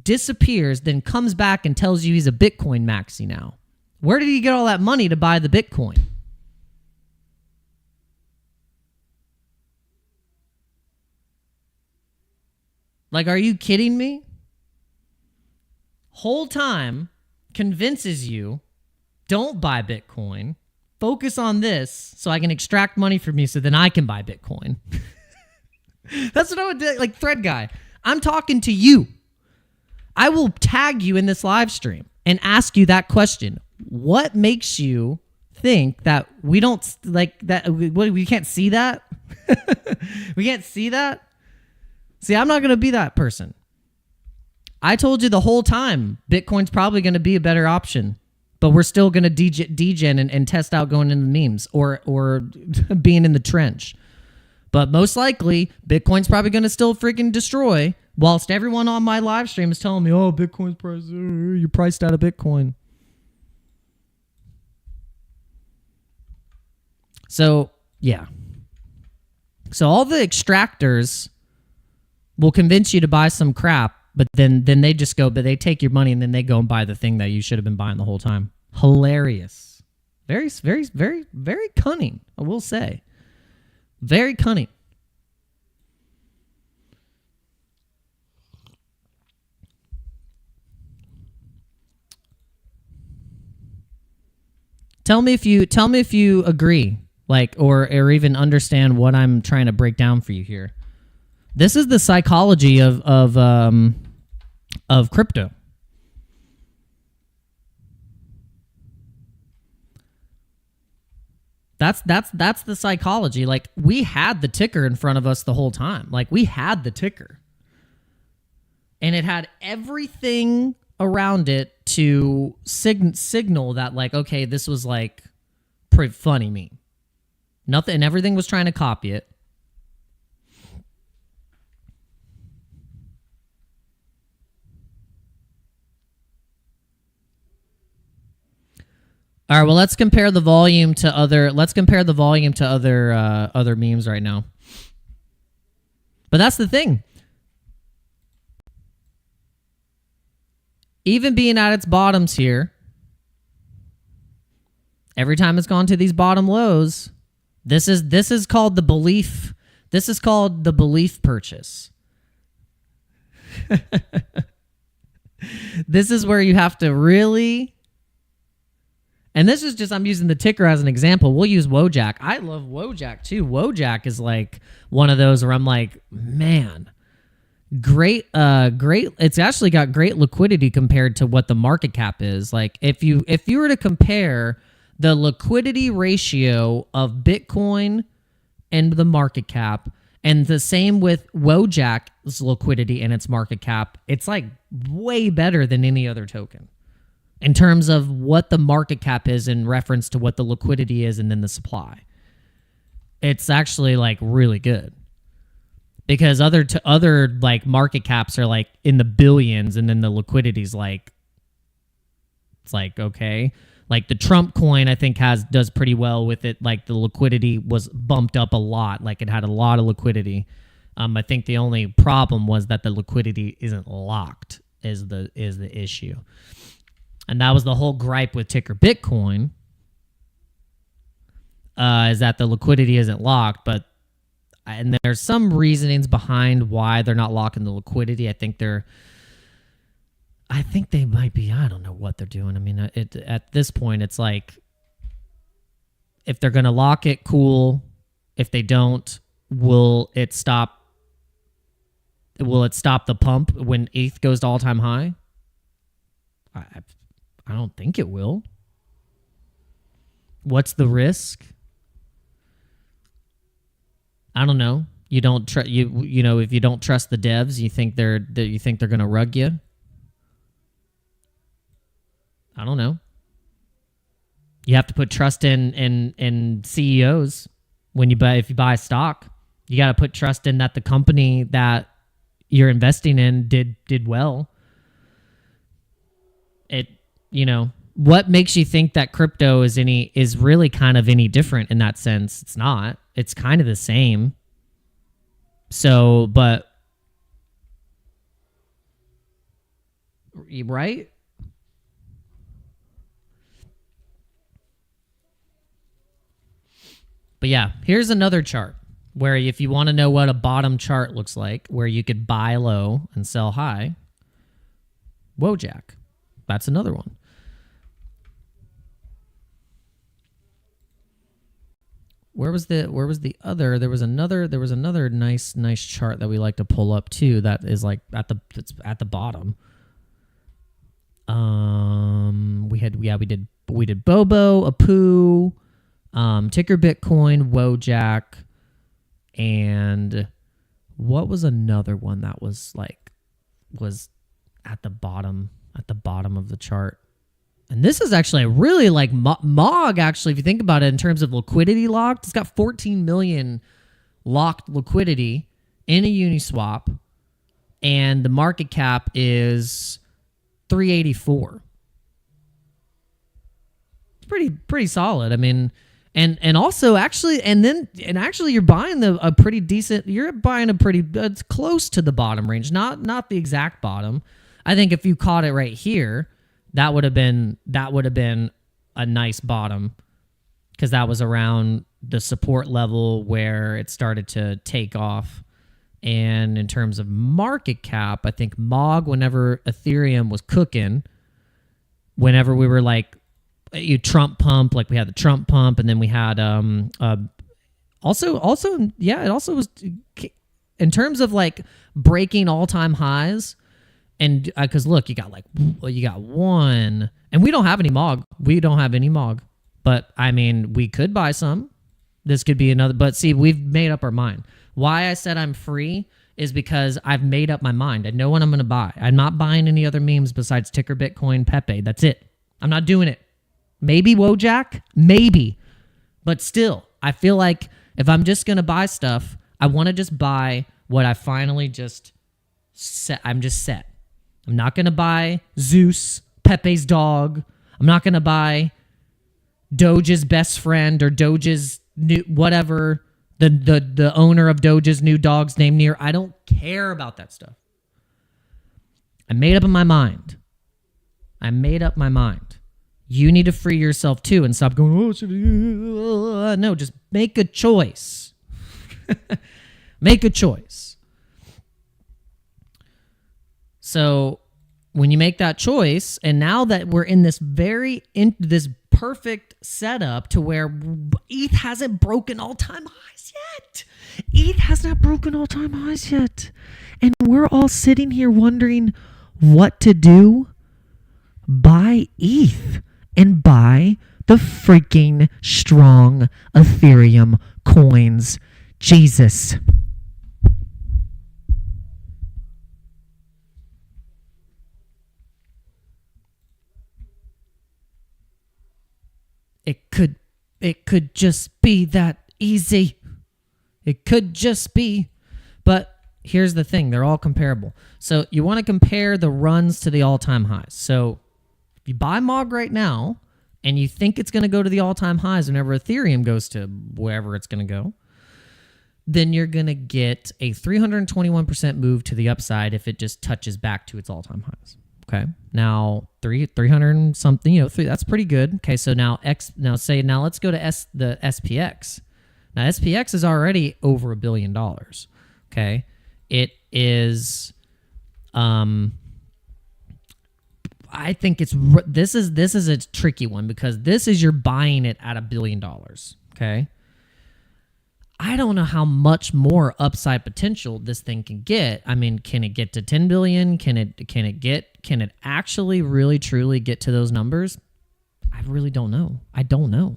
S1: disappears, then comes back and tells you he's a Bitcoin maxi now. Where did he get all that money to buy the Bitcoin? Like, are you kidding me? Whole time convinces you, don't buy Bitcoin. Focus on this so I can extract money from you so then I can buy Bitcoin. That's what I would do. Like, Thread Guy, I'm talking to you. I will tag you in this live stream and ask you that question. What makes you think that we don't like that? We can't see that? We can't see that? See, I'm not going to be that person. I told you the whole time Bitcoin's probably going to be a better option, but we're still going to degen and test out going into the memes or being in the trench. But most likely, Bitcoin's probably going to still freaking destroy, whilst everyone on my live stream is telling me, oh, Bitcoin's price, you're priced out of Bitcoin. So, yeah. So all the extractors will convince you to buy some crap, but then they just go, but they take your money and then they go and buy the thing that you should have been buying the whole time. Hilarious. Very, very, very, very cunning, I will say. Very cunning. Tell me if you agree, like, or even understand what I'm trying to break down for you here. This is the psychology of crypto. That's the psychology. Like, we had the ticker in front of us the whole time. Like, we had the ticker. And it had everything around it to signal that, like, okay, this was like pretty funny meme. Nothing, and everything was trying to copy it. All right, well, let's compare the volume to other other memes right now. But that's the thing. Even being at its bottoms here, every time it's gone to these bottom lows, this is called the belief. This is called the belief purchase. This is where you have to really. And this is just, I'm using the ticker as an example. We'll use Wojak. I love Wojak too. Wojak is like one of those where I'm like, man, great. It's actually got great liquidity compared to what the market cap is. Like, if you were to compare the liquidity ratio of Bitcoin and the market cap, and the same with Wojak's liquidity and its market cap, it's like way better than any other token in terms of what the market cap is in reference to what the liquidity is and then the supply. It's actually like really good. Because other like market caps are like in the billions, and then the liquidity's like, it's like, okay. Like the Trump coin, I think does pretty well with it. Like the liquidity was bumped up a lot. Like it had a lot of liquidity. I think the only problem was that the liquidity isn't locked is the issue. And that was the whole gripe with ticker Bitcoin, is that the liquidity isn't locked. And there's some reasonings behind why they're not locking the liquidity. I think they might be, I don't know what they're doing. I mean, at this point, it's like, if they're going to lock it, cool. If they don't, will it stop the pump when ETH goes to all-time high? I don't think it will. What's the risk? I don't know. You don't you know, if you don't trust the devs, you think they're going to rug you? I don't know. You have to put trust in CEOs if you buy stock. You got to put trust in that the company that you're investing in did well. You know, what makes you think that crypto is really kind of any different in that sense? It's not. It's kind of the same. So, but right? But yeah, here's another chart where if you want to know what a bottom chart looks like, where you could buy low and sell high, Wojak. That's another one. Where was the other? There was another nice chart that we like to pull up too. That is like it's at the bottom. We did Bobo, Apu, ticker Bitcoin, Wojak, and what was another one that was at the bottom of the chart? And this is actually really like MOG, actually, if you think about it in terms of liquidity locked. It's got 14 million locked liquidity in a Uniswap, and the market cap is 384. It's pretty solid. I mean, and also actually, and you're buying a pretty decent. You're buying it's close to the bottom range, not the exact bottom. I think if you caught it right here, that would have been a nice bottom because that was around the support level where it started to take off. And in terms of market cap, I think MOG, whenever Ethereum was cooking, whenever we were like, you Trump pump, like we had the Trump pump, and then we had it also was in terms of like breaking all-time highs. And because look, you got one, and we don't have any MOG. But I mean, we could buy some. This could be another. But see, we've made up our mind. Why I said I'm free is because I've made up my mind. I know what I'm going to buy. I'm not buying any other memes besides Ticker Bitcoin, Pepe. That's it. I'm not doing it. Maybe Wojak, maybe, but still, I feel like if I'm just going to buy stuff, I want to just buy what I finally just set. I'm just set. I'm not going to buy Zeus, Pepe's dog. I'm not going to buy Doge's best friend or Doge's new whatever, the owner of Doge's new dog's name near. I don't care about that stuff. I made up my mind. You need to free yourself too and stop going, no, just make a choice. Make a choice. So when you make that choice, and now that we're in this this perfect setup to where ETH hasn't broken all-time highs yet. ETH has not broken all-time highs yet. And we're all sitting here wondering what to do. Buy ETH and buy the freaking strong Ethereum coins. Jesus. It could just be that easy. It could just be. But here's the thing. They're all comparable. So you want to compare the runs to the all-time highs. So if you buy MOG right now and you think it's going to go to the all-time highs whenever Ethereum goes to wherever it's going to go, then you're going to get a 321% move to the upside if it just touches back to its all-time highs. Okay. Now 300 and something, that's pretty good. Okay. So now let's go to the SPX. Now SPX is already over $1 billion. Okay. It is, I think this is a tricky one because this is you're buying it at $1 billion. Okay. I don't know how much more upside potential this thing can get. I mean, can it get to 10 billion? Can it actually really truly get to those numbers? I really don't know. I don't know.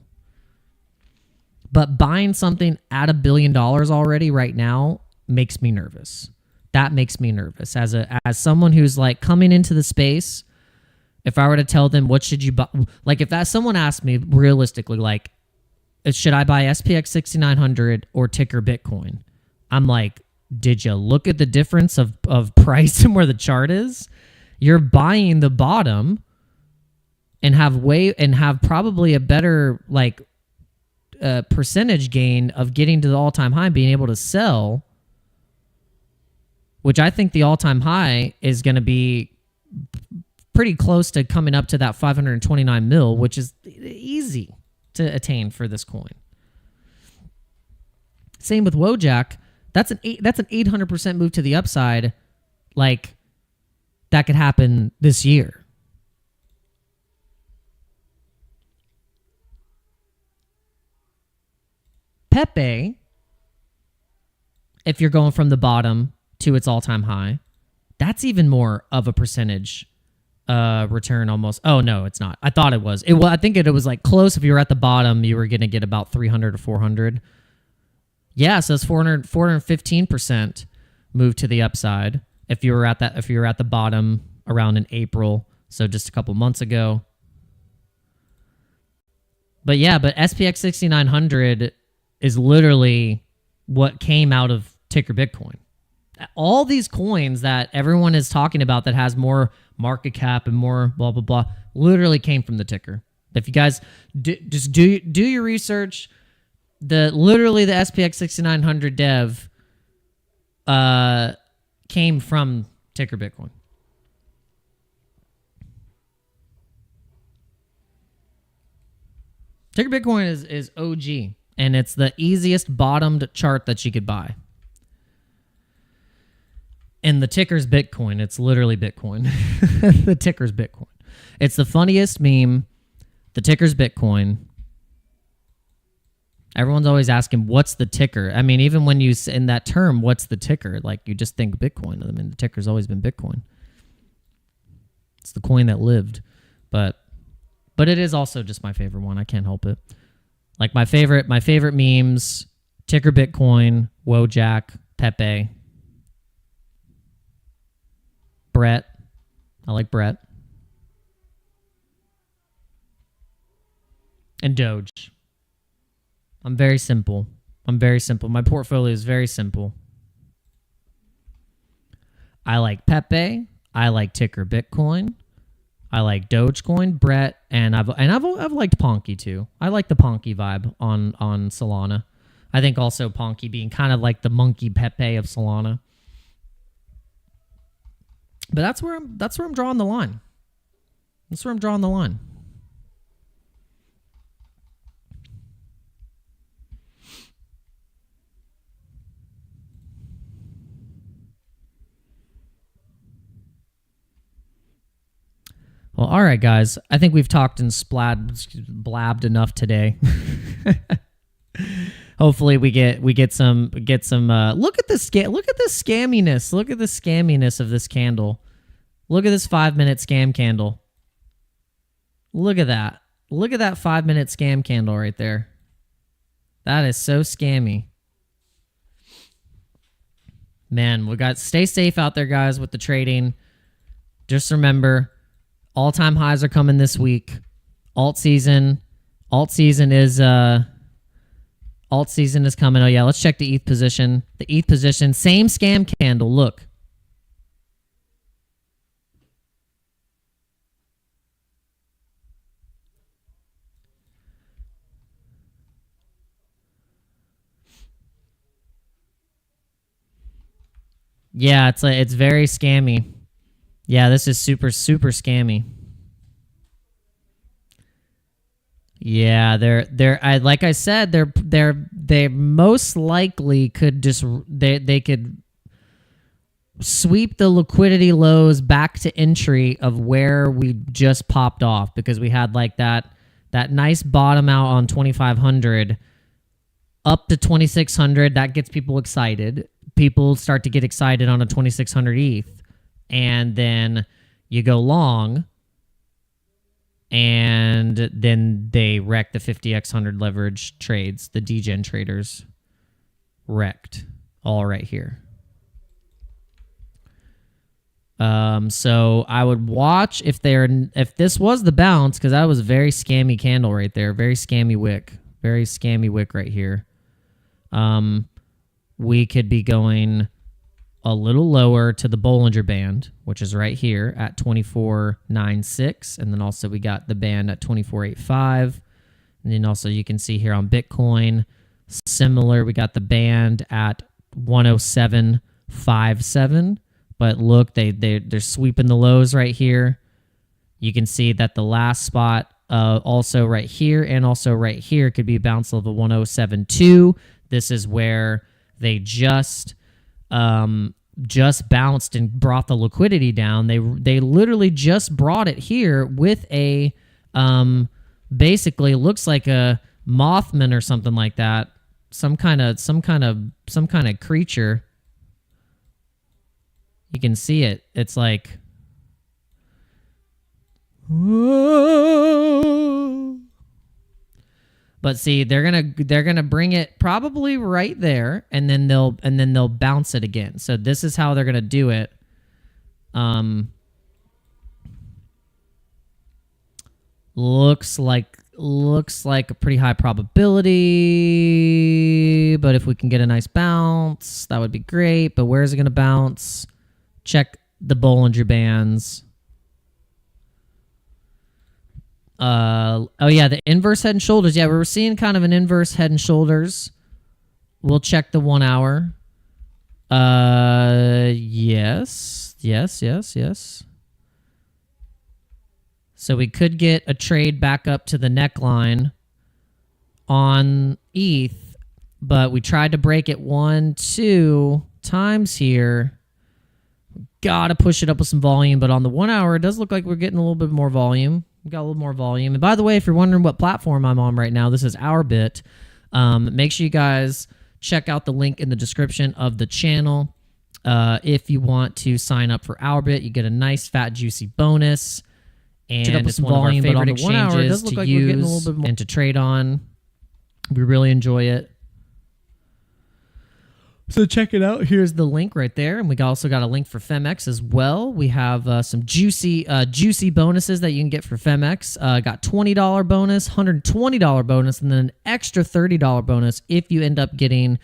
S1: But buying something at $1 billion already right now makes me nervous. That makes me nervous as someone who's like coming into the space. If I were to tell them what should you buy, like if someone asked me realistically, like, should I buy SPX 6900 or ticker Bitcoin? I'm like, did you look at the difference of price and where the chart is? You're buying the bottom and have probably a better like percentage gain of getting to the all-time high and being able to sell, which I think the all-time high is going to be pretty close to coming up to that 529 mil, which is easy to attain for this coin. Same with Wojak. That's an 800% move to the upside. Like that could happen this year. Pepe, if you're going from the bottom to its all-time high, that's even more of a percentage return almost. Oh no, it's not. I thought it was. I think it was like close. If you were at the bottom, you were going to get about 300 or 400. Yeah, so it's 415% move to the upside. If you were at the bottom around in April, so just a couple months ago. But SPX 6900 is literally what came out of ticker Bitcoin. All these coins that everyone is talking about that has more market cap and more blah, blah, blah, literally came from the ticker. If you guys just do your research, literally the SPX 6900 dev came from ticker Bitcoin. Ticker Bitcoin is OG, and it's the easiest bottomed chart that you could buy. And the ticker's Bitcoin. It's literally Bitcoin. The ticker's Bitcoin. It's the funniest meme. The ticker's Bitcoin. Everyone's always asking, what's the ticker? I mean, even when you, in that term, what's the ticker? Like, you just think Bitcoin. I mean, the ticker's always been Bitcoin. It's the coin that lived. But it is also just my favorite one. I can't help it. Like, my favorite memes, ticker Bitcoin, Wojak, Pepe, Brett. I like Brett. And Doge. I'm very simple. My portfolio is very simple. I like Pepe. I like ticker Bitcoin. I like Dogecoin, Brett, and I've liked Ponky too. I like the Ponky vibe on Solana. I think also Ponky being kind of like the monkey Pepe of Solana. But that's where I'm drawing the line. That's where I'm drawing the line. Well, all right, guys. I think we've talked and blabbed enough today. Hopefully, we get some. Look at this Look at this scamminess. Look at the scamminess of this candle. Look at this 5-minute scam candle. Look at that. Look at that 5-minute scam candle right there. That is so scammy. Man, stay safe out there, guys, with the trading. Just remember, all-time highs are coming this week. Alt season is coming. Oh yeah, let's check the ETH position. The ETH position, same scam candle. Look. Yeah, it's very scammy. Yeah, this is super scammy. Yeah, like I said, they most likely could just they could sweep the liquidity lows back to entry of where we just popped off, because we had like that nice bottom out on 2,500 up to 2,600. That gets people excited. People start to get excited on a 2,600 ETH, and then you go long, and then they wreck the 50x100 leverage trades. The degen traders wrecked all right here. So I would watch if this was the bounce, because that was a very scammy candle right there. Very scammy wick. Very scammy wick right here. We could be going a little lower to the Bollinger Band, which is right here at 24.96. And then also we got the band at 24.85. And then also you can see here on Bitcoin, similar, we got the band at 107.57. But look, they're sweeping the lows right here. You can see that the last spot also right here and also right here could be a bounce level 107.2. This is where they just bounced and brought the liquidity down. They literally just brought it here with a basically looks like a Mothman or something like that. Some kind of creature. You can see it. It's like, whoa. But see, they're gonna bring it probably right there, and then they'll bounce it again. So this is how they're gonna do it. Looks like a pretty high probability. But if we can get a nice bounce, that would be great. But where is it gonna bounce? Check the Bollinger Bands. Oh yeah, the inverse head and shoulders. Yeah, we're seeing kind of an inverse head and shoulders. We'll check the 1 hour. Yes. So we could get a trade back up to the neckline on ETH, but we tried to break it 1-2 times here. Gotta push it up with some volume, but on the 1 hour, it does look like we're getting a little bit more volume. We got a little more volume. And by the way, if you're wondering what platform I'm on right now, this is OURBIT. Make sure you guys check out the link in the description of the channel. If you want to sign up for OURBIT, you get a nice, fat, juicy bonus. And it's one of our favorite exchanges to use and to trade on. We really enjoy it. So check it out. Here's the link right there. And we also got a link for PHEMEX as well. We have some juicy bonuses that you can get for PHEMEX. Got $20 bonus, $120 bonus, and then an extra $30 bonus if you end up getting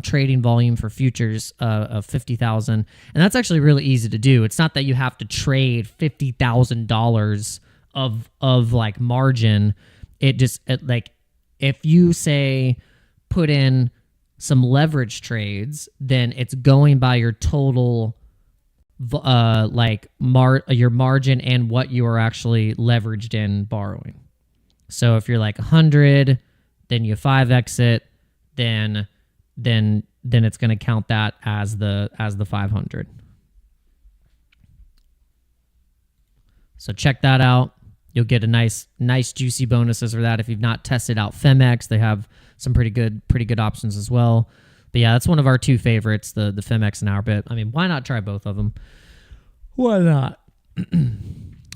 S1: trading volume for futures of $50,000. And that's actually really easy to do. It's not that you have to trade $50,000 of like margin. Like if you say put in some leverage trades, then it's going by your total your margin and what you are actually leveraged in borrowing. So if you're like 100, then you 5x it, then it's going to count that as the 500. So check that out. You'll get a nice juicy bonuses for that. If you've not tested out PHEMEX, they have some pretty good options as well. But yeah, that's one of our two favorites, the PHEMEX and OURBIT. I mean, why not try both of them? Why not?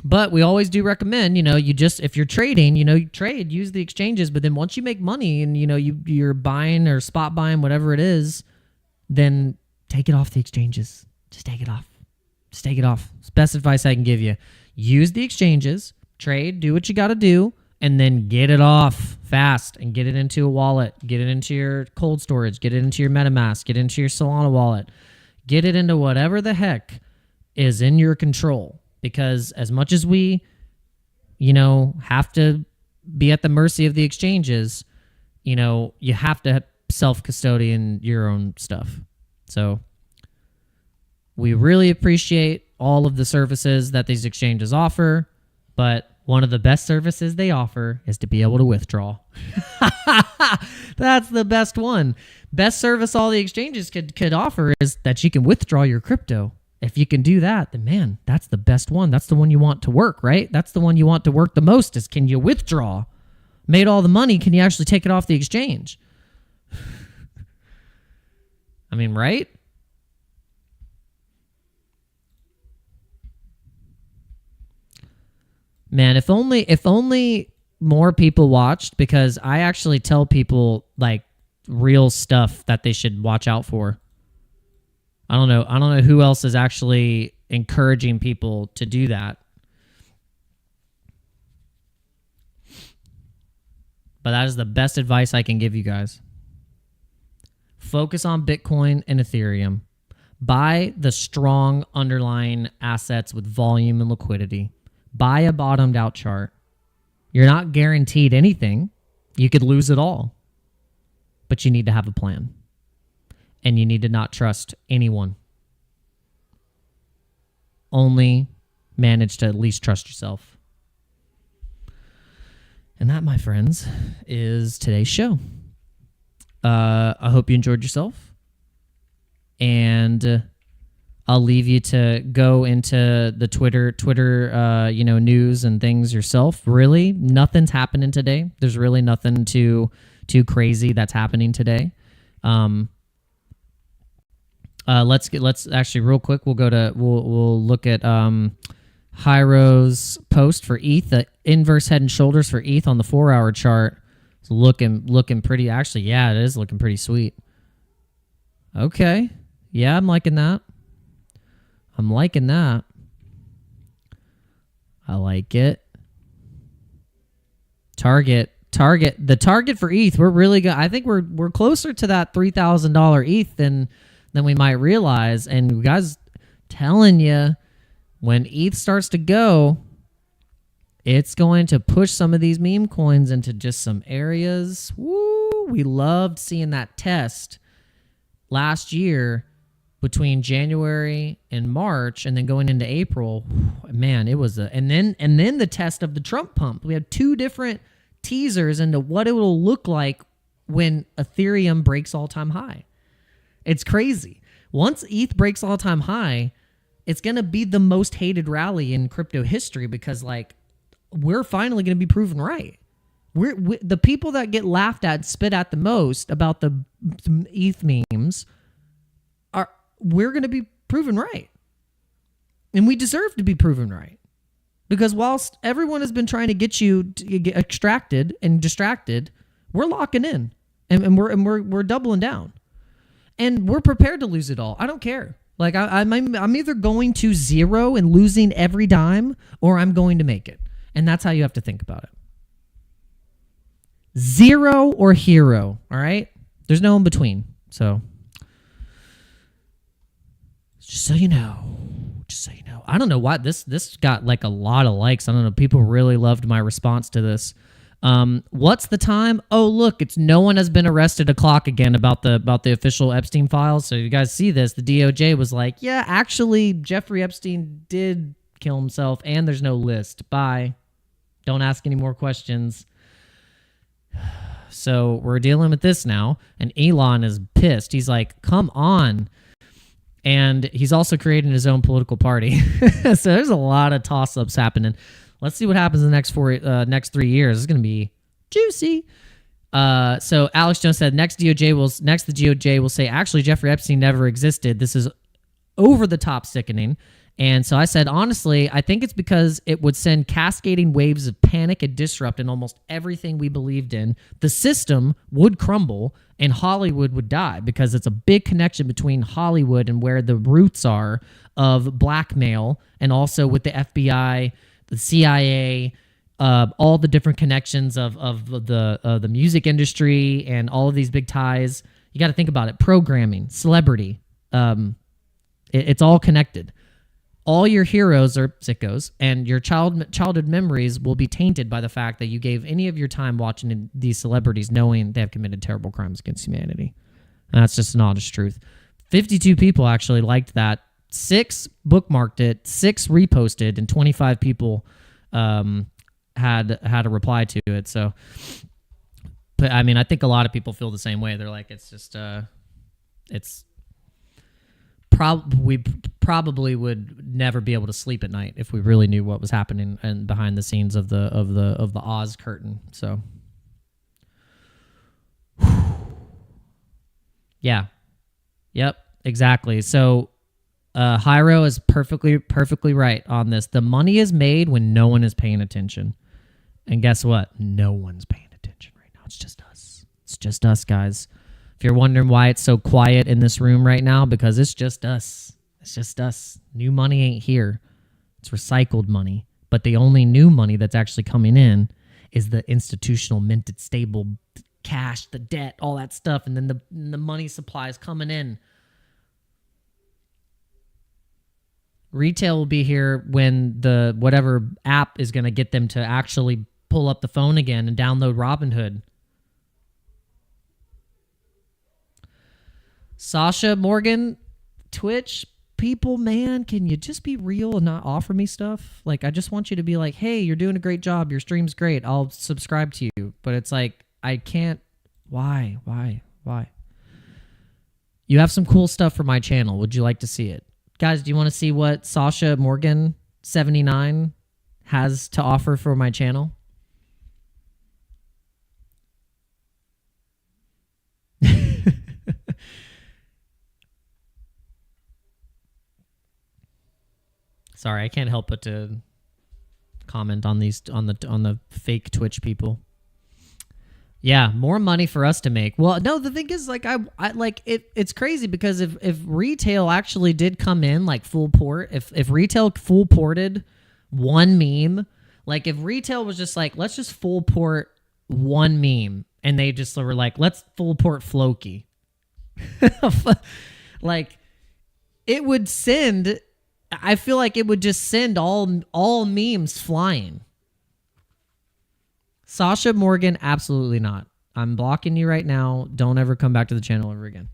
S1: But we always do recommend, if you're trading, you trade, use the exchanges. But then once you make money and, you're buying or spot buying, whatever it is, then take it off the exchanges. Just take it off. Just take it off. It's the best advice I can give you. Use the exchanges, trade, do what you got to do, and then get it off fast and get it into a wallet. Get it into your cold storage. Get it into your MetaMask. Get it into your Solana wallet. Get it into whatever the heck is in your control. Because as much as we, have to be at the mercy of the exchanges, you have to self-custodian your own stuff. So we really appreciate all of the services that these exchanges offer, but one of the best services they offer is to be able to withdraw. That's the best one. Best service all the exchanges could offer is that you can withdraw your crypto. If you can do that, then man, that's the best one. That's the one you want to work, right? That's the one you want to work the most is, can you withdraw? Made all the money, can you actually take it off the exchange? I mean, right? Man, if only more people watched, because I actually tell people like real stuff that they should watch out for. I don't know who else is actually encouraging people to do that. But that is the best advice I can give you guys. Focus on Bitcoin and Ethereum. Buy the strong underlying assets with volume and liquidity. Buy a bottomed out chart. You're not guaranteed anything. You could lose it all. But you need to have a plan. And you need to not trust anyone. Only manage to at least trust yourself. And that, my friends, is today's show. I hope you enjoyed yourself. And I'll leave you to go into the Twitter, news and things yourself. Really, nothing's happening today. There's really nothing too crazy that's happening today. Let's actually real quick. We'll look at Hyro's post for ETH. The inverse head and shoulders for ETH on the 4-hour chart. It's looking pretty. Actually, yeah, it is looking pretty sweet. Okay, yeah, I'm liking that. I like it. The target for ETH. We're really good. I think we're closer to that $3,000 ETH than we might realize. And you guys, telling you, when ETH starts to go, it's going to push some of these meme coins into just some areas. Woo! We loved seeing that test last year between January and March, and then going into April. Man, it was and then the test of the Trump pump. We had two different teasers into what it will look like when Ethereum breaks all-time high. It's crazy. Once ETH breaks all-time high, it's going to be the most hated rally in crypto history because, like, we're finally going to be proven right. We the people that get laughed at, spit at the most about the ETH memes, we're going to be proven right. And we deserve to be proven right. Because whilst everyone has been trying to get you to get extracted and distracted, we're locking in and we're doubling down. And we're prepared to lose it all. I don't care. Like I'm either going to zero and losing every dime, or I'm going to make it. And that's how you have to think about it. Zero or hero, all right? There's no in between. So just so you know. I don't know why this got like a lot of likes. I don't know. People really loved my response to this. What's the time? Oh, look, it's no one has been arrested o'clock again about the official Epstein files. So you guys see this. The DOJ was like, yeah, actually, Jeffrey Epstein did kill himself, and there's no list. Bye. Don't ask any more questions. So we're dealing with this now, and Elon is pissed. He's like, come on. And he's also creating his own political party. So there's a lot of toss-ups happening. Let's see what happens in the next 3 years. It's going to be juicy. So Alex Jones said, next the DOJ will say, actually, Jeffrey Epstein never existed. This is over the top sickening. And so I said, honestly, I think it's because it would send cascading waves of panic and disrupt in almost everything we believed in. The system would crumble and Hollywood would die because it's a big connection between Hollywood and where the roots are of blackmail, and also with the FBI, the CIA, all the different connections of the music industry and all of these big ties. You got to think about it. Programming, celebrity, it's all connected. All your heroes are sickos, and your childhood memories will be tainted by the fact that you gave any of your time watching these celebrities knowing they have committed terrible crimes against humanity. And that's just an honest truth. 52 people actually liked that. 6 bookmarked it, 6 reposted, and 25 people had a reply to it. So, but I mean, I think a lot of people feel the same way. They're like, it's just, we probably would never be able to sleep at night if we really knew what was happening and behind the scenes of the Oz curtain. So, yeah, yep, exactly. So, Hyro is perfectly right on this. The money is made when no one is paying attention, and guess what? No one's paying attention right now. It's just us. It's just us, guys. If you're wondering why it's so quiet in this room right now, because it's just us. It's just us. New money ain't here. It's recycled money. But the only new money that's actually coming in is the institutional minted stable cash, the debt, all that stuff. And then the money supply is coming in. Retail will be here when the whatever app is going to get them to actually pull up the phone again and download Robinhood. Sasha Morgan, Twitch people, man, can you just be real and not offer me stuff? Like, I just want you to be like, hey, you're doing a great job. Your stream's great. I'll subscribe to you. But it's like, I can't. Why? You have some cool stuff for my channel. Would you like to see it? Guys, do you want to see what Sasha Morgan 79 has to offer for my channel? Sorry, I can't help but to comment on the fake Twitch people. Yeah, more money for us to make. Well, no, the thing is, like, I like it. It's crazy because if retail actually did come in like full port, if retail full ported one meme, like if retail was just like, let's just full port one meme, and they just were like, let's full port Floki, like it would send. I feel like it would just send all memes flying. Sasha Morgan, absolutely not. I'm blocking you right now. Don't ever come back to the channel ever again.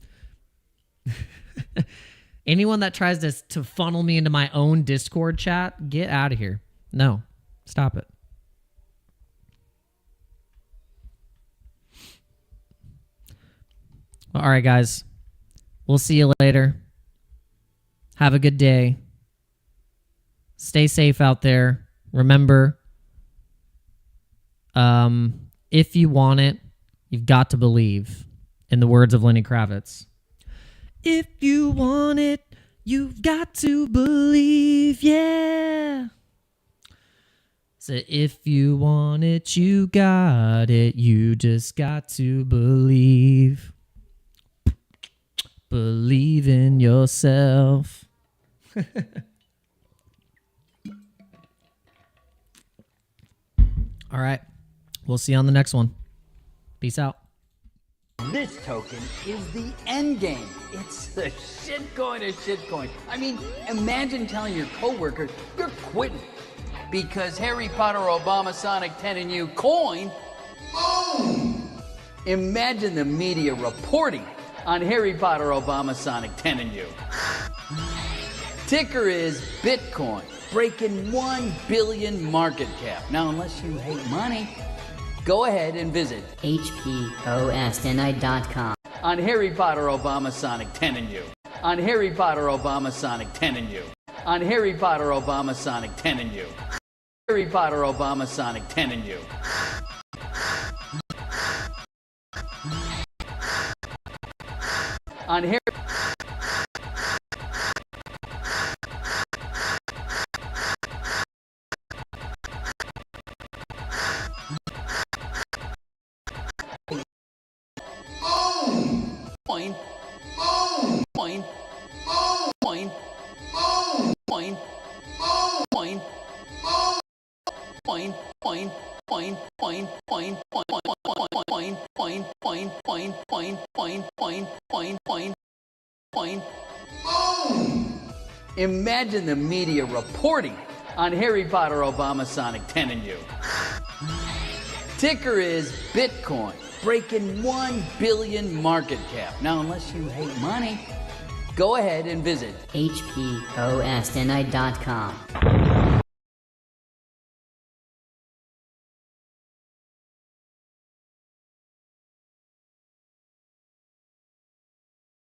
S1: Anyone that tries to funnel me into my own Discord chat, get out of here. No, stop it. All right, guys. We'll see you later. Have a good day. Stay safe out there. Remember, if you want it, you've got to believe. In the words of Lenny Kravitz. If you want it, you've got to believe, yeah. So if you want it, you got it. You just got to believe. Believe in yourself. All right. We'll see you on the next one. Peace out.
S2: This token is the end game. It's the shitcoin of shitcoin. I mean, imagine telling your coworkers you're quitting because Harry Potter, Obama, Sonic 10, and you coin. Boom! Imagine the media reporting on Harry Potter, Obama, Sonic 10, and you. Ticker is Bitcoin, breaking 1 billion market cap. Now, unless you hate money, go ahead and visit
S3: HPOSNI.com.
S2: On Harry Potter, Obama, Sonic 10, and you. On Harry Potter, Obama, Sonic 10, and you. On Harry Potter, Obama, Sonic 10, and you. Harry Potter, Obama, Sonic 10, and you. On Harry... Point. Point. Point. Point. Point. Point. Point. Point. Point. Point. Point. Point. Point. Point. Point. Point. Point. Point. Point. Imagine the media reporting on Harry Potter, Obama, Sonic 10, and you. Ticker is Bitcoin, breaking 1 billion market cap. Now, unless you hate money, go ahead and visit
S3: HPOSNI.com.